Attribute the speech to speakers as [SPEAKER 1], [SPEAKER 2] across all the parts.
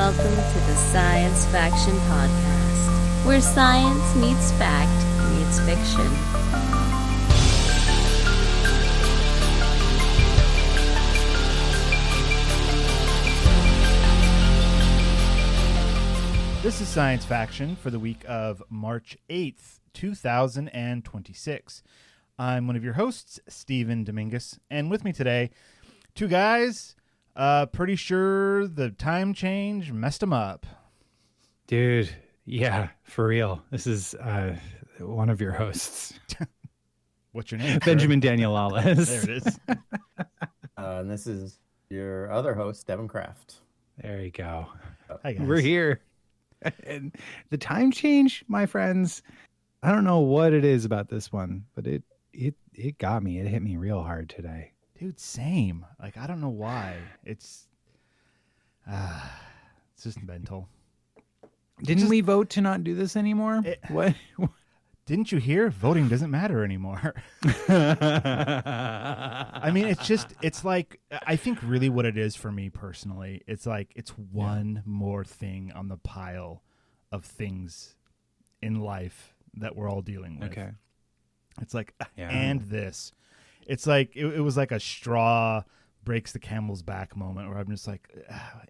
[SPEAKER 1] welcome to the Science Faction Podcast, where science meets fact meets fiction.
[SPEAKER 2] This is Science Faction for the week of March 8th, 2026. I'm one of your hosts, Steven Dominguez, and with me today, two guys, pretty sure the time change messed them up.
[SPEAKER 3] Dude, yeah, for real. This is one of your hosts.
[SPEAKER 2] What's your name?
[SPEAKER 3] Benjamin Daniel Lawless.
[SPEAKER 2] There it is.
[SPEAKER 4] And this is your other host, Devon Kraft.
[SPEAKER 3] There you go.
[SPEAKER 2] Hi, guys.
[SPEAKER 3] We're here. And the time change, my friends, I don't know what it is about this one, but it got me. It hit me real hard today.
[SPEAKER 2] Dude, same. Like, I don't know why. It's just mental.
[SPEAKER 3] Didn't we vote to not do this anymore? What?
[SPEAKER 2] Didn't you hear? Voting doesn't matter anymore. I mean, it's like, I think really what it is for me personally, it's like, it's one more thing on the pile of things in life that we're all dealing with.
[SPEAKER 3] Okay.
[SPEAKER 2] It's like, and this. It's like, it was like a straw breaks the camel's back moment where I'm just like,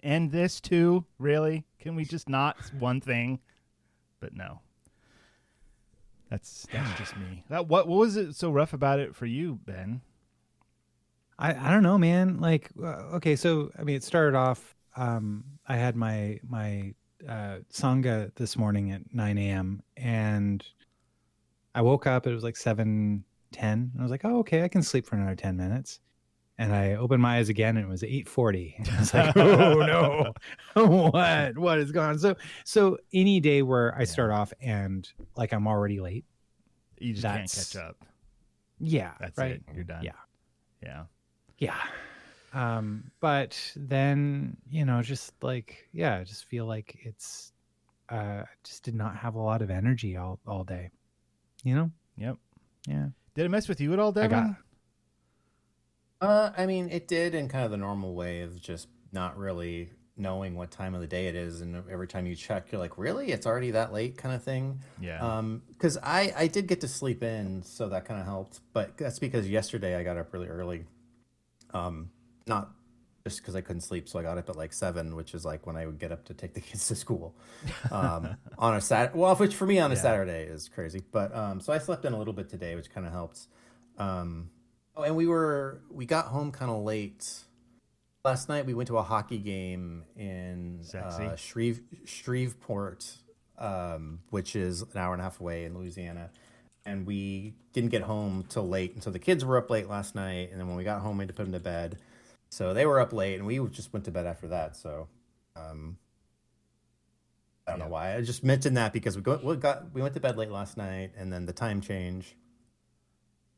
[SPEAKER 2] and this too? Really? Can we just not one thing? But no. That's just me. What was it so rough about it for you, Ben?
[SPEAKER 3] I don't know, man. Like, okay, so I mean, it started off. I had my sangha this morning at 9 a.m. and I woke up. It was like 7:10. And I was like, oh, okay, I can sleep for another 10 minutes. And I opened my eyes again, and it was 8:40. I was like, oh no, what is going on? So any day where I start off and like I'm already late,
[SPEAKER 2] you just can't catch up.
[SPEAKER 3] Yeah,
[SPEAKER 2] that's
[SPEAKER 3] right.
[SPEAKER 2] it. You're done.
[SPEAKER 3] Yeah. But then just like I just feel like it's just did not have a lot of energy all day.
[SPEAKER 2] Yep.
[SPEAKER 3] Yeah.
[SPEAKER 2] Did it mess with you at all, Devon?
[SPEAKER 4] I mean, it did in kind of the normal way of just not really knowing what time of the day it is, and every time you check, you're like, really? It's already that late kind of thing?
[SPEAKER 2] Yeah.
[SPEAKER 4] Because I did get to sleep in, so that kind of helped, but that's because yesterday I got up really early. Not just because I couldn't sleep, so I got up at like 7, which is like when I would get up to take the kids to school. On a Saturday, well, which for me on a Saturday is crazy, but so I slept in a little bit today, which kind of helps. And we got home kind of late. Last night we went to a hockey game in Shreveport, which is an hour and a half away in Louisiana. And we didn't get home till late. And so the kids were up late last night. And then when we got home, we had to put them to bed. So they were up late, and we just went to bed after that. So I don't know why. I just mentioned that because we went to bed late last night, and then the time change.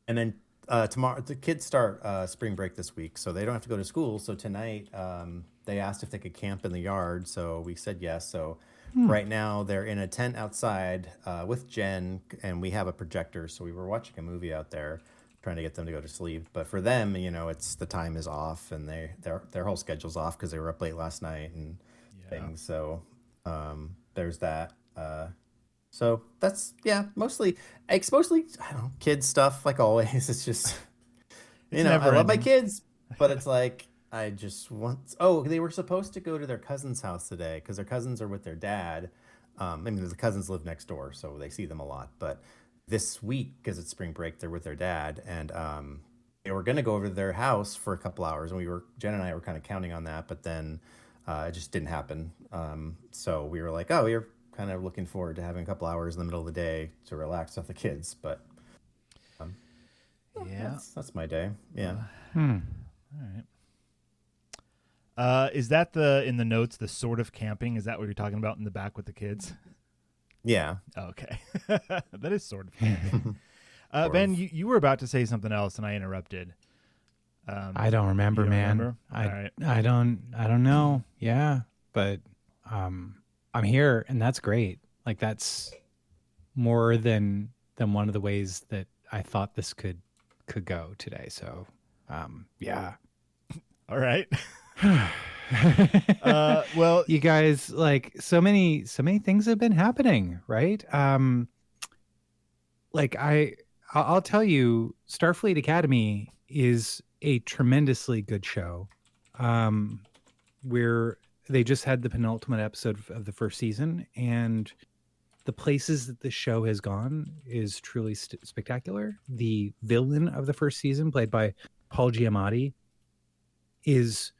[SPEAKER 4] And then tomorrow, the kids start spring break this week, so they don't have to go to school. So tonight, they asked if they could camp in the yard, so we said yes. So right now, they're in a tent outside with Jen, and we have a projector, so we were watching a movie out there, trying to get them to go to sleep. But for them, it's the time is off, and their whole schedule's off because they were up late last night and things. So there's that. So that's mostly I don't know, kids stuff like always. It's just I love my kids, but it's like I just want. Oh, they were supposed to go to their cousin's house today because their cousins are with their dad. I mean, the cousins live next door, so they see them a lot. But this week, because it's spring break, they're with their dad, and they were gonna go over to their house for a couple hours, and Jen and I were kind of counting on that, but then it just didn't happen. So we were like, oh, we're kind of looking forward to having a couple hours in the middle of the day to relax with the kids, but that's my day.
[SPEAKER 2] All right. Is that in the notes, the sort of camping? Is that what you're talking about in the back with the kids?
[SPEAKER 4] Yeah.
[SPEAKER 2] Okay. That is sort of camping. Ben, you were about to say something else and I interrupted.
[SPEAKER 3] I don't remember, man.
[SPEAKER 2] Remember? All right.
[SPEAKER 3] I don't know. Yeah. But I'm here, and that's great. Like, that's more than one of the ways that I thought this could go today. So, yeah.
[SPEAKER 2] All right. Well,
[SPEAKER 3] you guys, like, so many things have been happening, right? Like I'll tell you, Starfleet Academy is a tremendously good show. Where they just had the penultimate episode of the first season, and the places that the show has gone is truly spectacular. The villain of the first season, played by Paul Giamatti, is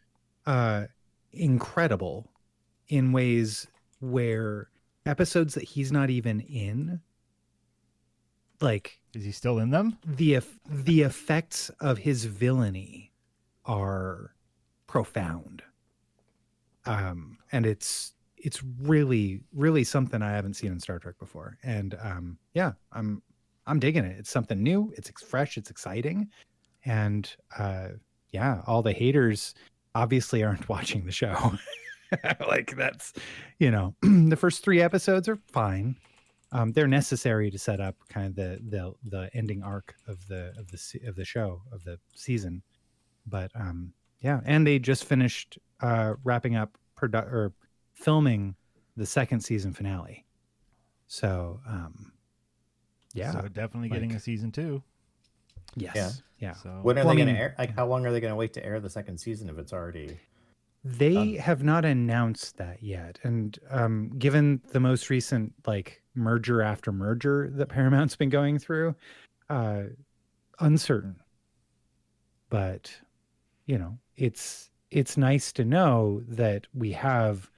[SPEAKER 3] incredible in ways where episodes that he's not even in, like,
[SPEAKER 2] is he still in them?
[SPEAKER 3] the effects of his villainy are profound. And it's really, really something I haven't seen in Star Trek before. And yeah, I'm digging it. It's something new. It's fresh. It's exciting. And yeah, all the haters obviously aren't watching the show. Like, that's, the first 3 episodes are fine. They're necessary to set up kind of the ending arc of the show, of the season. But yeah, and they just finished wrapping up filming the second season finale. So yeah,
[SPEAKER 2] so definitely getting a season 2.
[SPEAKER 3] Yes. Yeah.
[SPEAKER 2] So
[SPEAKER 4] When are they going to air? Like, how long are they going to wait to air the second season if it's already?
[SPEAKER 3] They have not announced that yet. And given the most recent, like, merger after merger that Paramount's been going through, uncertain. But, it's nice to know that we have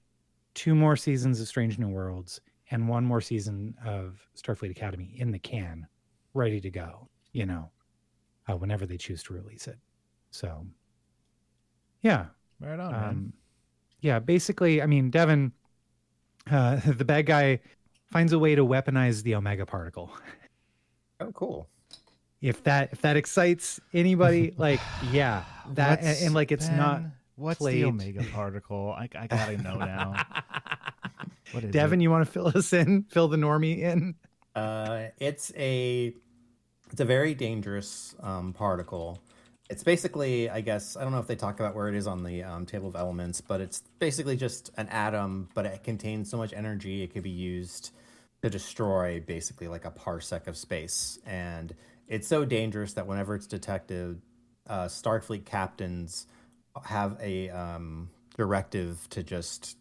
[SPEAKER 3] 2 more seasons of Strange New Worlds and 1 more season of Starfleet Academy in the can, ready to go, whenever they choose to release it. So, yeah.
[SPEAKER 2] Right on, man.
[SPEAKER 3] Yeah, basically, I mean, Devon, the bad guy, finds a way to weaponize the Omega particle.
[SPEAKER 4] Oh, cool.
[SPEAKER 3] If that excites anybody, like, yeah, that and like, it's not.
[SPEAKER 2] What's
[SPEAKER 3] played.
[SPEAKER 2] the Omega particle? I gotta know now. What is
[SPEAKER 3] Devon,
[SPEAKER 2] it?
[SPEAKER 3] you want to fill us in? Fill the normie in?
[SPEAKER 4] It's a very dangerous particle. It's basically, I guess, I don't know if they talk about where it is on the table of elements, but it's basically just an atom, but it contains so much energy it could be used to destroy basically like a parsec of space. And it's so dangerous that whenever it's detected, Starfleet captains have a directive to just,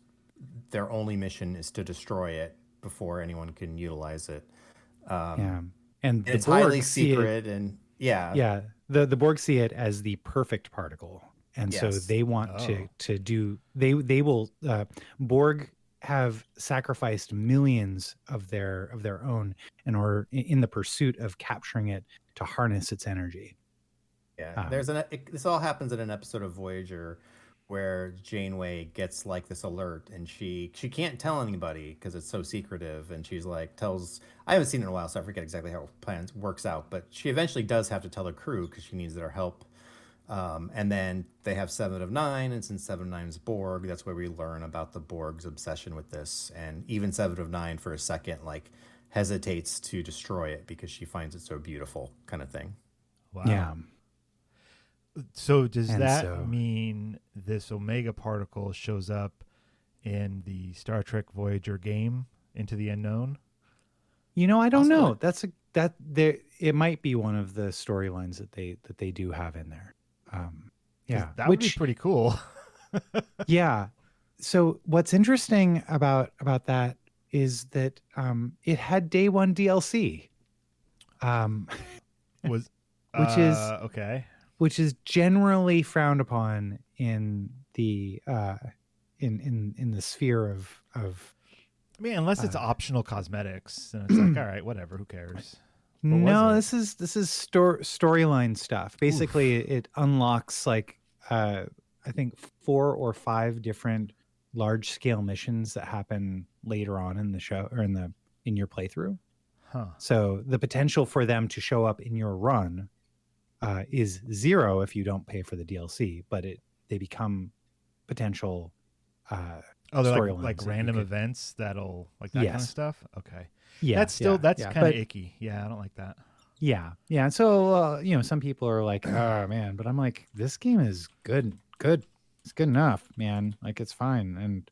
[SPEAKER 4] their only mission is to destroy it before anyone can utilize it.
[SPEAKER 3] Yeah, and the
[SPEAKER 4] it's
[SPEAKER 3] Borg
[SPEAKER 4] highly
[SPEAKER 3] see
[SPEAKER 4] secret, and
[SPEAKER 3] yeah, the Borg see it as the perfect particle, and so
[SPEAKER 4] Yes.
[SPEAKER 3] they want to do. They will. Borg have sacrificed millions of their own in the pursuit of capturing it to harness its energy.
[SPEAKER 4] Yeah, this all happens in an episode of Voyager where Janeway gets like this alert, and she can't tell anybody because it's so secretive, and she's like I haven't seen it in a while, so I forget exactly how it works out, but she eventually does have to tell her crew because she needs their help. And then they have 7 of 9, and since 7 of 9 is Borg, that's where we learn about the Borg's obsession with this. And even 7 of 9 for a second like hesitates to destroy it because she finds it so beautiful, kind of thing.
[SPEAKER 2] Wow.
[SPEAKER 3] Yeah.
[SPEAKER 2] So does that mean this Omega particle shows up in the Star Trek Voyager game, Into the Unknown?
[SPEAKER 3] I don't know. It might be one of the storylines that they do have in there. Yeah,
[SPEAKER 2] that would be pretty cool.
[SPEAKER 3] Yeah. So what's interesting about that is that it had day 1 DLC.
[SPEAKER 2] Was
[SPEAKER 3] which is
[SPEAKER 2] okay.
[SPEAKER 3] Which is generally frowned upon in the in the sphere of.
[SPEAKER 2] I mean, unless it's optional cosmetics, and it's like, all right, whatever, who cares?
[SPEAKER 3] No, this is storyline stuff. Basically, it unlocks like I think 4 or 5 different large scale missions that happen later on in the show or in your playthrough.
[SPEAKER 2] Huh.
[SPEAKER 3] So the potential for them to show up in your run is 0 if you don't pay for the DLC, but they become potential.
[SPEAKER 2] They're like random events that'll like that kind of stuff. Okay.
[SPEAKER 3] Yeah,
[SPEAKER 2] that's kind of icky. Yeah, I don't like that.
[SPEAKER 3] Yeah. So some people are like, oh man, but I'm like, this game is good. It's good enough, man. Like it's fine. And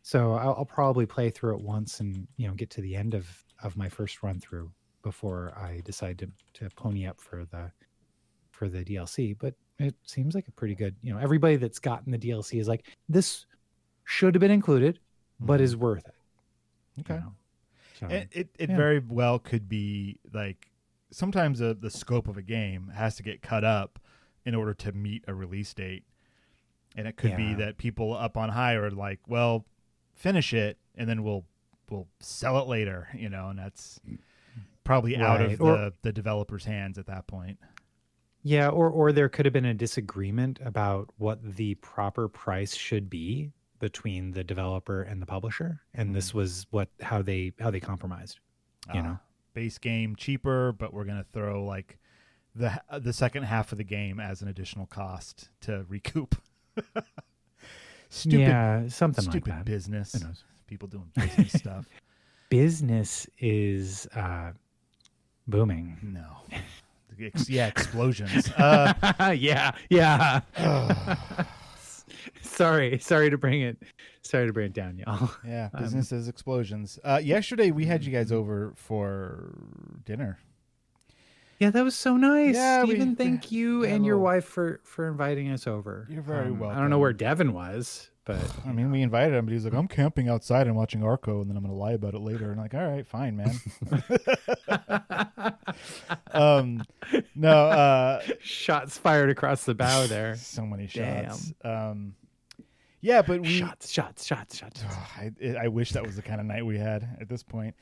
[SPEAKER 3] so I'll probably play through it once and get to the end of my first run through before I decide to pony up for the DLC. But it seems like a pretty good. Everybody that's gotten the DLC is like, this should have been included, but is worth it.
[SPEAKER 2] Okay.
[SPEAKER 3] So,
[SPEAKER 2] it very well could be like sometimes the scope of a game has to get cut up in order to meet a release date. And it could be that people up on high are like, well, finish it and then we'll sell it later, and that's probably out of the developer's hands at that point.
[SPEAKER 3] Yeah, or there could have been a disagreement about what the proper price should be between the developer and the publisher, and this was how they compromised.
[SPEAKER 2] Base game cheaper, but we're gonna throw like the second half of the game as an additional cost to recoup.
[SPEAKER 3] Something like that.
[SPEAKER 2] Business. Who knows? People doing business stuff.
[SPEAKER 3] Business is booming.
[SPEAKER 2] No. Explosions.
[SPEAKER 3] Yeah. Sorry to bring it down, y'all.
[SPEAKER 2] Yeah, business is explosions. Yesterday we had you guys over for dinner.
[SPEAKER 3] Yeah, that was so nice.
[SPEAKER 2] Yeah,
[SPEAKER 3] Stephen, thank you and your wife for inviting us over.
[SPEAKER 2] You're very welcome.
[SPEAKER 3] I don't know where Devon was, but
[SPEAKER 2] I mean, we invited him, but he was like, I'm camping outside and watching Arco, and then I'm going to lie about it later. And I'm like, all right, fine, man. No.
[SPEAKER 3] Shots fired across the bow there.
[SPEAKER 2] So many shots.
[SPEAKER 3] Damn.
[SPEAKER 2] Yeah, but we...
[SPEAKER 3] Shots.
[SPEAKER 2] I wish that was the kind of night we had at this point.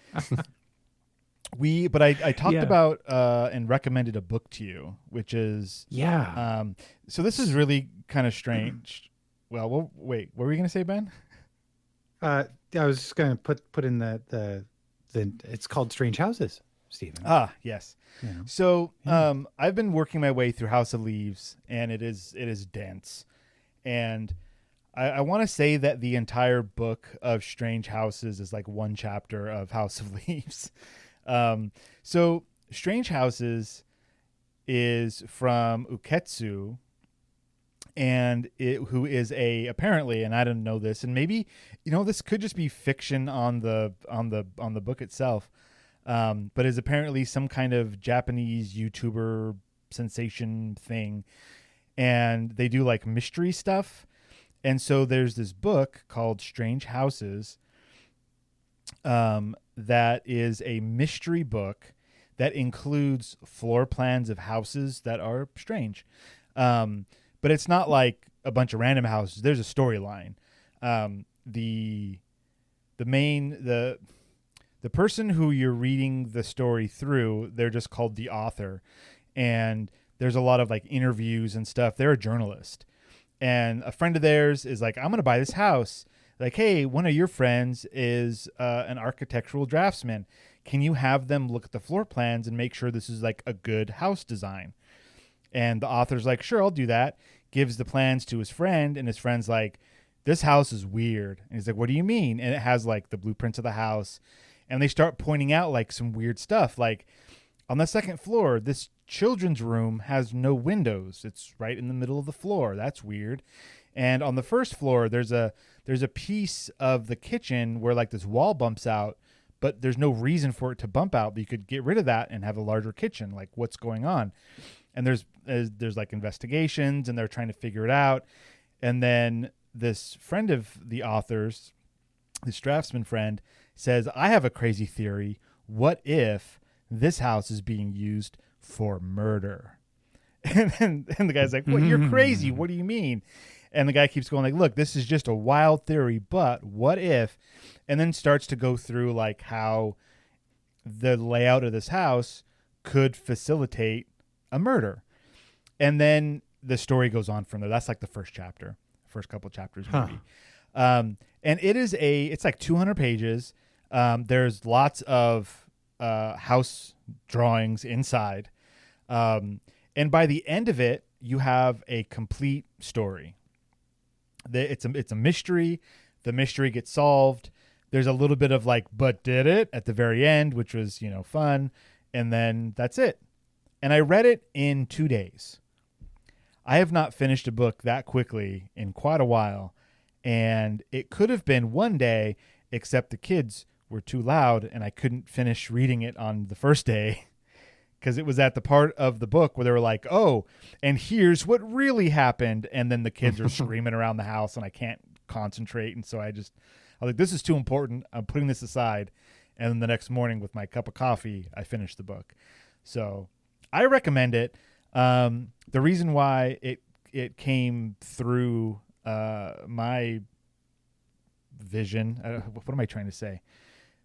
[SPEAKER 2] I talked about and recommended a book to you, which is...
[SPEAKER 3] Yeah.
[SPEAKER 2] So this is really kind of strange. Well, wait, what were you going to say, Ben?
[SPEAKER 3] I was just going to put in the it's called Strange Houses, Stephen.
[SPEAKER 2] Ah, yes. Yeah. So I've been working my way through House of Leaves, and it is dense. And I want to say that the entire book of Strange Houses is like one chapter of House of Leaves. So Strange Houses is from Uketsu, and who is apparently, and I didn't know this, and maybe this could just be fiction on the book itself, but is apparently some kind of Japanese YouTuber sensation thing, and they do like mystery stuff, and so there's this book called Strange Houses, that is a mystery book that includes floor plans of houses that are strange. But it's not like a bunch of random houses. There's a storyline. The person who you're reading the story through, they're just called the author. And there's a lot of like interviews and stuff. They're a journalist. And a friend of theirs is like, I'm going to buy this house. Like, hey, one of your friends is an architectural draftsman. Can you have them look at the floor plans and make sure this is like a good house design? And the author's like, sure, I'll do that. Gives the plans to his friend, and his friend's like, this house is weird. And he's like, what do you mean? And it has like the blueprints of the house. And they start pointing out like some weird stuff. Like on the second floor, this children's room has no windows. It's right in the middle of the floor. That's weird. And on the first floor, there's a piece of the kitchen where like this wall bumps out, but there's no reason for it to bump out. But you could get rid of that and have a larger kitchen. Like, what's going on? And there's like investigations, and they're trying to figure it out. And then this friend of the author's, this draftsman friend, says, I have a crazy theory. What if this house is being used for murder? And the guy's like, well, you're crazy. What do you mean? And the guy keeps going like, look, this is just a wild theory, but what if? And then starts to go through like how the layout of this house could facilitate a murder. And then the story goes on from there. That's like the first chapter, first couple chapters maybe. And it's like 200 pages. There's lots of house drawings inside. And by the end of it, you have a complete story. It's a mystery. The mystery gets solved. There's a little bit of like, but did it at the very end, which was, fun. And then that's it. And I read it in 2 days. I have not finished a book that quickly in quite a while. And it could have been one day, except the kids were too loud and I couldn't finish reading it on the first day because it was at the part of the book where they were like, oh, and here's what really happened. And then the kids are screaming around the house and I can't concentrate. And so I was like, this is too important. I'm putting this aside. And then the next morning with my cup of coffee, I finished the book. So I recommend it. The reason why it came through my vision, what am I trying to say?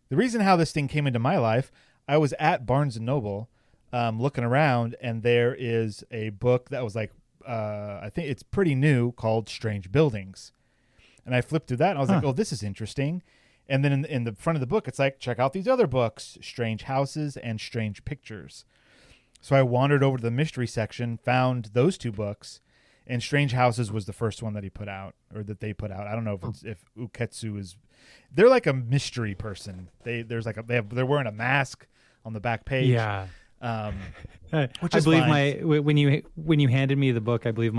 [SPEAKER 2] The reason how this thing came into my life, I was at Barnes & Noble looking around, and there is a book that was like, I think it's pretty new, called Strange Buildings. And I flipped through that, and I was like, oh, this is interesting. And then in the front of the book, it's like, check out these other books, Strange Houses and Strange Pictures. So I wandered over to the mystery section, found those two books, and Strange Houses was the first one that he put out, or that they put out. I don't know if Uketsu is. They're like a mystery person. They're wearing a mask on the back page.
[SPEAKER 3] Yeah.
[SPEAKER 2] Which
[SPEAKER 3] I
[SPEAKER 2] is
[SPEAKER 3] believe
[SPEAKER 2] fine.
[SPEAKER 3] when you handed me the book, I believe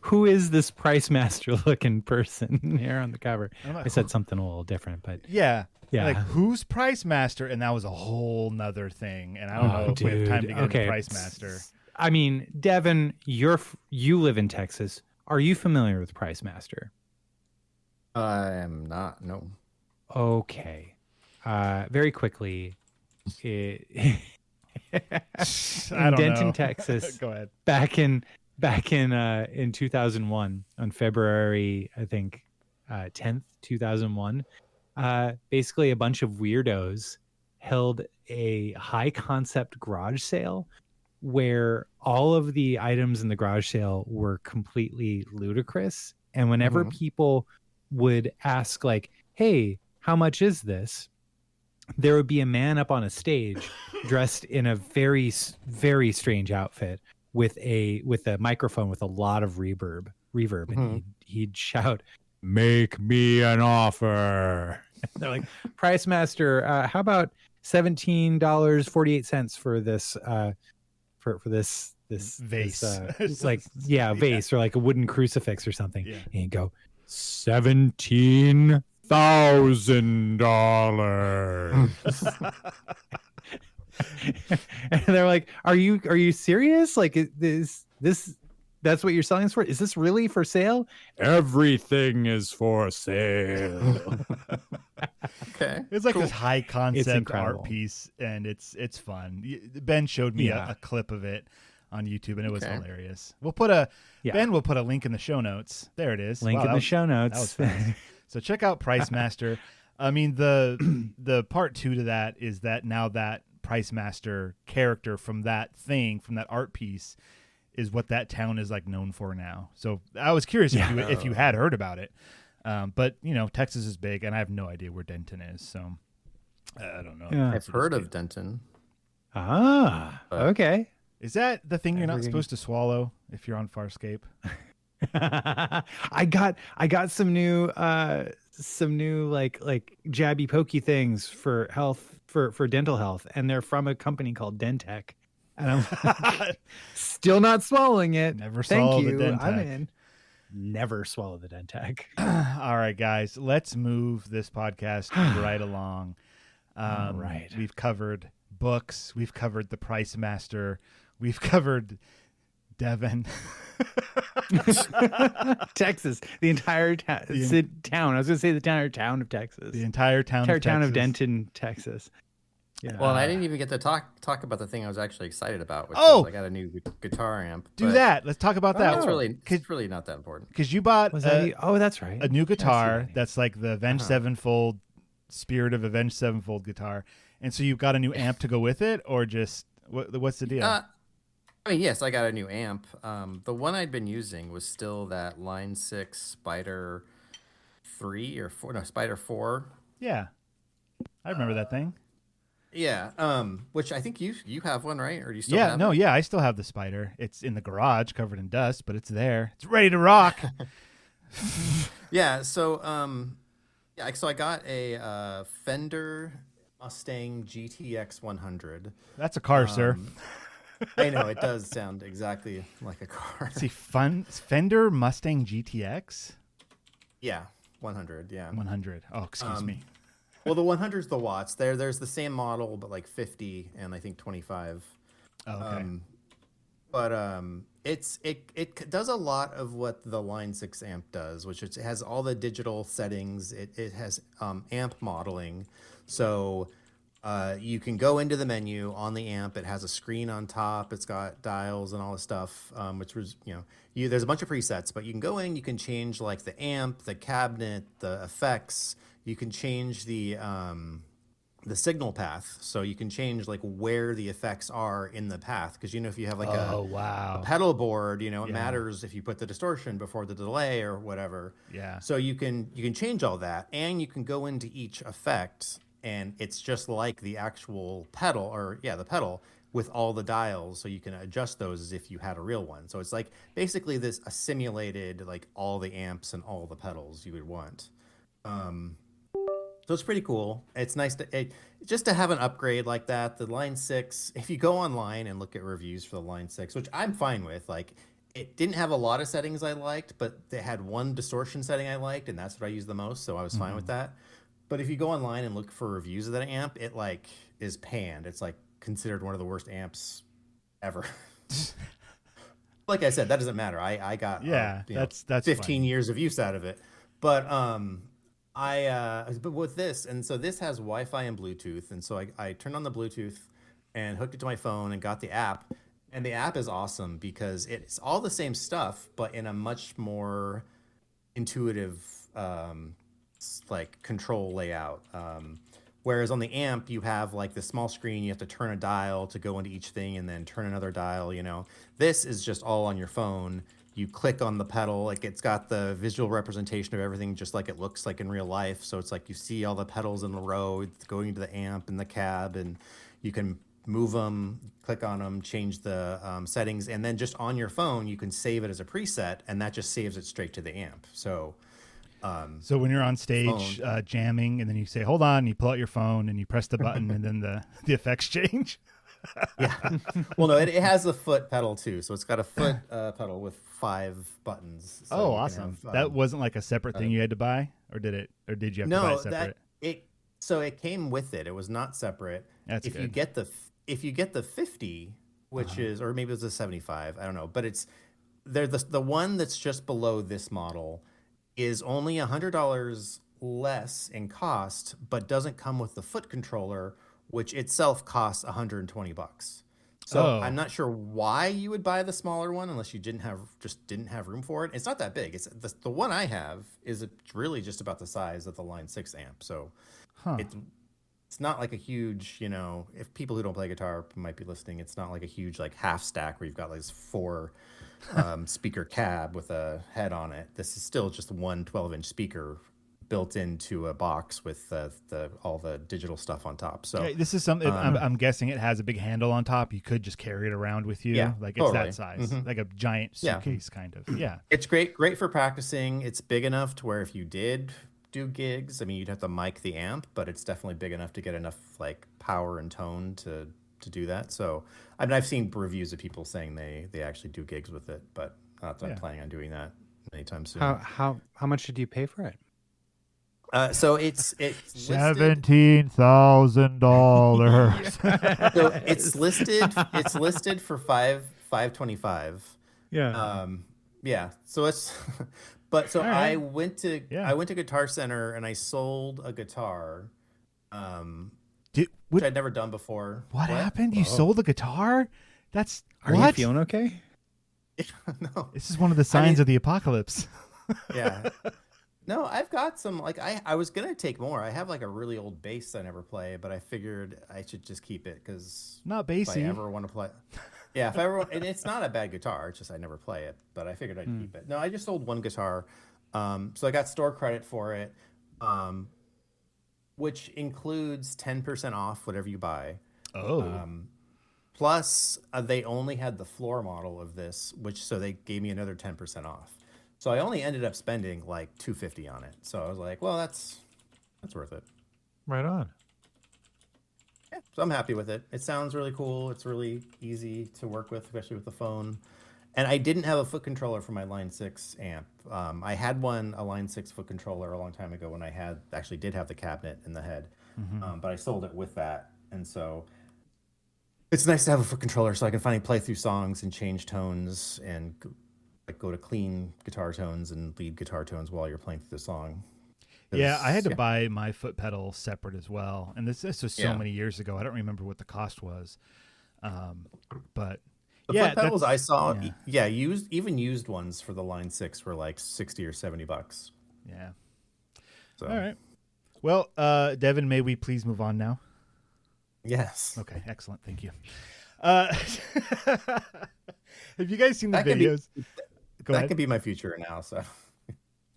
[SPEAKER 3] who is this Price Master looking person here on the cover? I said something a little different, but
[SPEAKER 2] yeah.
[SPEAKER 3] Yeah.
[SPEAKER 2] Like, who's Price Master? And that was a whole nother thing. And I don't know if we have time to get into Price Master.
[SPEAKER 3] I mean, Devon, you live in Texas. Are you familiar with Price Master?
[SPEAKER 4] I am not. No.
[SPEAKER 3] Okay. Very quickly. In Denton, Texas.
[SPEAKER 2] Go ahead.
[SPEAKER 3] Back in 2001, on February, I think 10th, 2001. Basically a bunch of weirdos held a high concept garage sale where all of the items in the garage sale were completely ludicrous. And whenever people would ask like, hey, how much is this? There would be a man up on a stage dressed in a very, very strange outfit with a microphone with a lot of reverb. And he'd shout, make me an offer. And they're like, Price Master, how about $17.48 for this for this
[SPEAKER 2] vase?
[SPEAKER 3] It's like vase or like a wooden crucifix or something.
[SPEAKER 2] Yeah.
[SPEAKER 3] And you go $17,000. And they're like, are you serious? Like, is this that's what you're selling this for? Is this really for sale? Everything is for sale.
[SPEAKER 4] Okay.
[SPEAKER 2] It's like
[SPEAKER 4] Cool.
[SPEAKER 2] this high concept
[SPEAKER 3] incredible.
[SPEAKER 2] art piece, and it's fun. Ben showed me a clip of it on YouTube, and it was hilarious. Ben will put a link in the show notes. There it is.
[SPEAKER 3] Link in the show notes.
[SPEAKER 2] That was fast. So check out Price Master. I mean, the part 2 to that is that now that Price Master character from that art piece is what that town is like known for now. So I was curious if you had heard about it. But Texas is big, and I have no idea where Denton is. So I don't know.
[SPEAKER 3] Yeah.
[SPEAKER 4] I've heard of Denton.
[SPEAKER 3] Okay.
[SPEAKER 2] Is that the thing you're not supposed to swallow if you're on Farscape?
[SPEAKER 3] I got some new like jabby pokey things for health for dental health, and they're from a company called Dentech. And I'm like, still not swallowing it.
[SPEAKER 2] Never
[SPEAKER 3] Thank
[SPEAKER 2] swallow
[SPEAKER 3] you.
[SPEAKER 2] the Dentech.
[SPEAKER 3] I'm in. Never swallow the Dentech.
[SPEAKER 2] All right, guys, let's move this podcast right along.
[SPEAKER 3] All right.
[SPEAKER 2] We've covered books. We've covered the Price Master. We've covered Devon.
[SPEAKER 3] Texas, the entire town. I was going to say the entire town of Texas.
[SPEAKER 2] The entire town
[SPEAKER 3] of Denton, Texas.
[SPEAKER 4] Yeah. Well, I didn't even get to talk about the thing I was actually excited about, which is I got a new guitar amp.
[SPEAKER 2] Do that. Let's talk about that.
[SPEAKER 4] It's really not that important.
[SPEAKER 2] Because you bought
[SPEAKER 3] that's right.
[SPEAKER 2] a new guitar that's like the Avenged Sevenfold Spirit of Avenged Sevenfold guitar. And so you got a new amp to go with it, or just what's the deal?
[SPEAKER 4] I mean, yes, I got a new amp. The one I'd been using was still that Line 6 Spider 3 or 4. No, Spider 4.
[SPEAKER 2] Yeah. I remember that thing.
[SPEAKER 4] Yeah, which I think you have one, right? Or do you still have it?
[SPEAKER 2] I still have the Spider. It's in the garage covered in dust, but it's there. It's ready to rock.
[SPEAKER 4] Yeah, so I got a Fender Mustang GTX 100.
[SPEAKER 2] That's a car, sir.
[SPEAKER 4] I know it does sound exactly like a car.
[SPEAKER 2] See, Fender Mustang GTX
[SPEAKER 4] Yeah, 100. Yeah.
[SPEAKER 2] 100. Oh, excuse me.
[SPEAKER 4] Well, the 100 is the watts. There's the same model, but like 50 and I think 25.
[SPEAKER 2] Oh, okay.
[SPEAKER 4] It does a lot of what the Line 6 amp does, which it has all the digital settings. It has amp modeling, so you can go into the menu on the amp. It has a screen on top. It's got dials and all this stuff, which was there's a bunch of presets, but you can go in. You can change like the amp, the cabinet, the effects. You can change the signal path, so you can change like where the effects are in the path, because if you have like a pedal board, it matters if you put the distortion before the delay or whatever.
[SPEAKER 2] Yeah.
[SPEAKER 4] So you can change all that, and you can go into each effect, and it's just like the actual pedal, or the pedal with all the dials, so you can adjust those as if you had a real one. So it's like basically a simulated like all the amps and all the pedals you would want. So it's pretty cool. It's nice just to have an upgrade like that. The Line 6, if you go online and look at reviews for the Line 6, which I'm fine with, like it didn't have a lot of settings I liked, but they had one distortion setting I liked, and that's what I used the most, so I was fine with that. But if you go online and look for reviews of that amp, it like is panned. It's like considered one of the worst amps ever. Like I said, that doesn't matter. I got
[SPEAKER 2] that's
[SPEAKER 4] 15
[SPEAKER 2] fine.
[SPEAKER 4] years of use out of it. But but with this, and so this has Wi-Fi and Bluetooth, and so I turned on the Bluetooth and hooked it to my phone and got the app, and the app is awesome because it's all the same stuff, but in a much more intuitive like control layout. Whereas on the amp, you have like the small screen, you have to turn a dial to go into each thing and then turn another dial, This is just all on your phone. You click on the pedal, like it's got the visual representation of everything just like it looks like in real life. So it's like you see all the pedals in a row going into the amp and the cab, and you can move them, click on them, change the settings, and then just on your phone, you can save it as a preset, and that just saves it straight to the amp. So
[SPEAKER 2] so when you're on stage jamming, and then you say, hold on, you pull out your phone and you press the button and then the effects change.
[SPEAKER 4] Yeah. Well, no, it has a foot pedal too. So it's got a foot pedal with 5 buttons. So
[SPEAKER 2] awesome. That wasn't like a separate thing you had to buy, or did it? Or did you have to buy it separate?
[SPEAKER 4] So it came with it. It was not separate.
[SPEAKER 2] That's
[SPEAKER 4] if
[SPEAKER 2] good.
[SPEAKER 4] You get the 50, which is, or maybe it was a 75, I don't know, but it's the one that's just below this model is only $100 less in cost, but doesn't come with the foot controller, which itself costs $120. So I'm not sure why you would buy the smaller one unless you didn't have room for it. It's not that big. It's the one I have is really just about the size of the Line 6 amp. So it's not like a huge, if people who don't play guitar might be listening, it's not like a huge like half stack where you've got like this 4 speaker cab with a head on it. This is still just one 12-inch speaker built into a box with all the digital stuff on top. So
[SPEAKER 2] this is something I'm guessing it has a big handle on top. You could just carry it around with you.
[SPEAKER 4] Yeah,
[SPEAKER 2] like
[SPEAKER 4] totally.
[SPEAKER 2] It's that size, like a giant suitcase kind of. Yeah.
[SPEAKER 4] It's great for practicing. It's big enough to where if you did do gigs, I mean, you'd have to mic the amp, but it's definitely big enough to get enough like power and tone to do that. So I mean, I've seen reviews of people saying they actually do gigs with it, but not that I'm planning on doing that anytime soon.
[SPEAKER 3] How much did you pay for it?
[SPEAKER 4] So it's
[SPEAKER 2] $17,000.
[SPEAKER 4] So it's listed for $525.
[SPEAKER 3] Yeah.
[SPEAKER 4] Yeah. So it's but so
[SPEAKER 2] right.
[SPEAKER 4] I went to Guitar Center and I sold a guitar. Which I'd never done before.
[SPEAKER 2] What happened? You sold the guitar?
[SPEAKER 3] Are you feeling okay?
[SPEAKER 4] No.
[SPEAKER 2] This is one of the signs of the apocalypse.
[SPEAKER 4] Yeah. No, I've got some, like, I was going to take more. I have, like, a really old bass I never play, but I figured I should just keep it because
[SPEAKER 2] not bassy.
[SPEAKER 4] If I ever want to play. Yeah, and it's not a bad guitar. It's just I never play it, but I figured I'd keep it. No, I just sold one guitar. So I got store credit for it, which includes 10% off whatever you buy. Plus, they only had the floor model of this, so they gave me another 10% off. So I only ended up spending like $250 on it. So I was like, well, that's worth it.
[SPEAKER 3] Right on.
[SPEAKER 4] So I'm happy with it. It sounds really cool. It's really easy to work with, especially with the phone. And I didn't have a foot controller for my Line 6 amp. I had a Line 6 foot controller a long time ago when I actually did have the cabinet in the head, but I sold it with that. And so it's nice to have a foot controller so I can finally play through songs and change tones and go to clean guitar tones and lead guitar tones while you're playing through the song.
[SPEAKER 2] Yeah, I had to buy my foot pedal separate as well. And this was so
[SPEAKER 4] Yeah.
[SPEAKER 2] many years ago. I don't remember what the cost was. But
[SPEAKER 4] The
[SPEAKER 2] yeah,
[SPEAKER 4] foot pedals I saw,
[SPEAKER 2] yeah.
[SPEAKER 4] used ones for the Line 6 were like $60 or $70.
[SPEAKER 2] Yeah.
[SPEAKER 4] So,
[SPEAKER 2] All right. Well, Devon, may we please move on now?
[SPEAKER 4] yes.
[SPEAKER 2] Okay, excellent. Thank you. Have you guys seen the videos?
[SPEAKER 4] That could be my future now. So,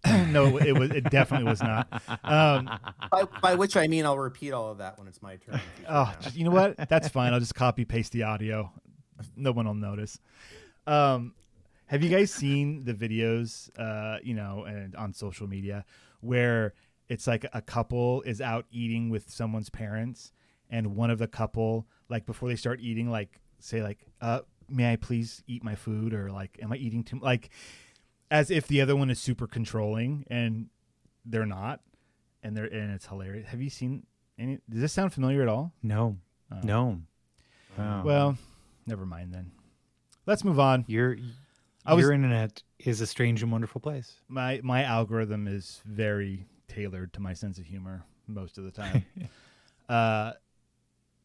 [SPEAKER 2] no, it definitely was not.
[SPEAKER 4] by which I mean I'll repeat all of that when it's my turn.
[SPEAKER 2] You know what? That's fine. I'll just copy paste the audio. No one will notice. Have you guys seen the videos, and on social media where it's like a couple is out eating with someone's parents, and one of the couple, like before they start eating, like say like, may I please eat my food? Or like, am I eating too, like, as if the other one is super controlling and they're not, and it's hilarious. Have you seen any? Does this sound familiar at all?
[SPEAKER 3] No. No.
[SPEAKER 2] Oh. Well, never mind then. Let's move on.
[SPEAKER 3] Your internet is a strange and wonderful place.
[SPEAKER 2] My algorithm is very tailored to my sense of humor most of the time.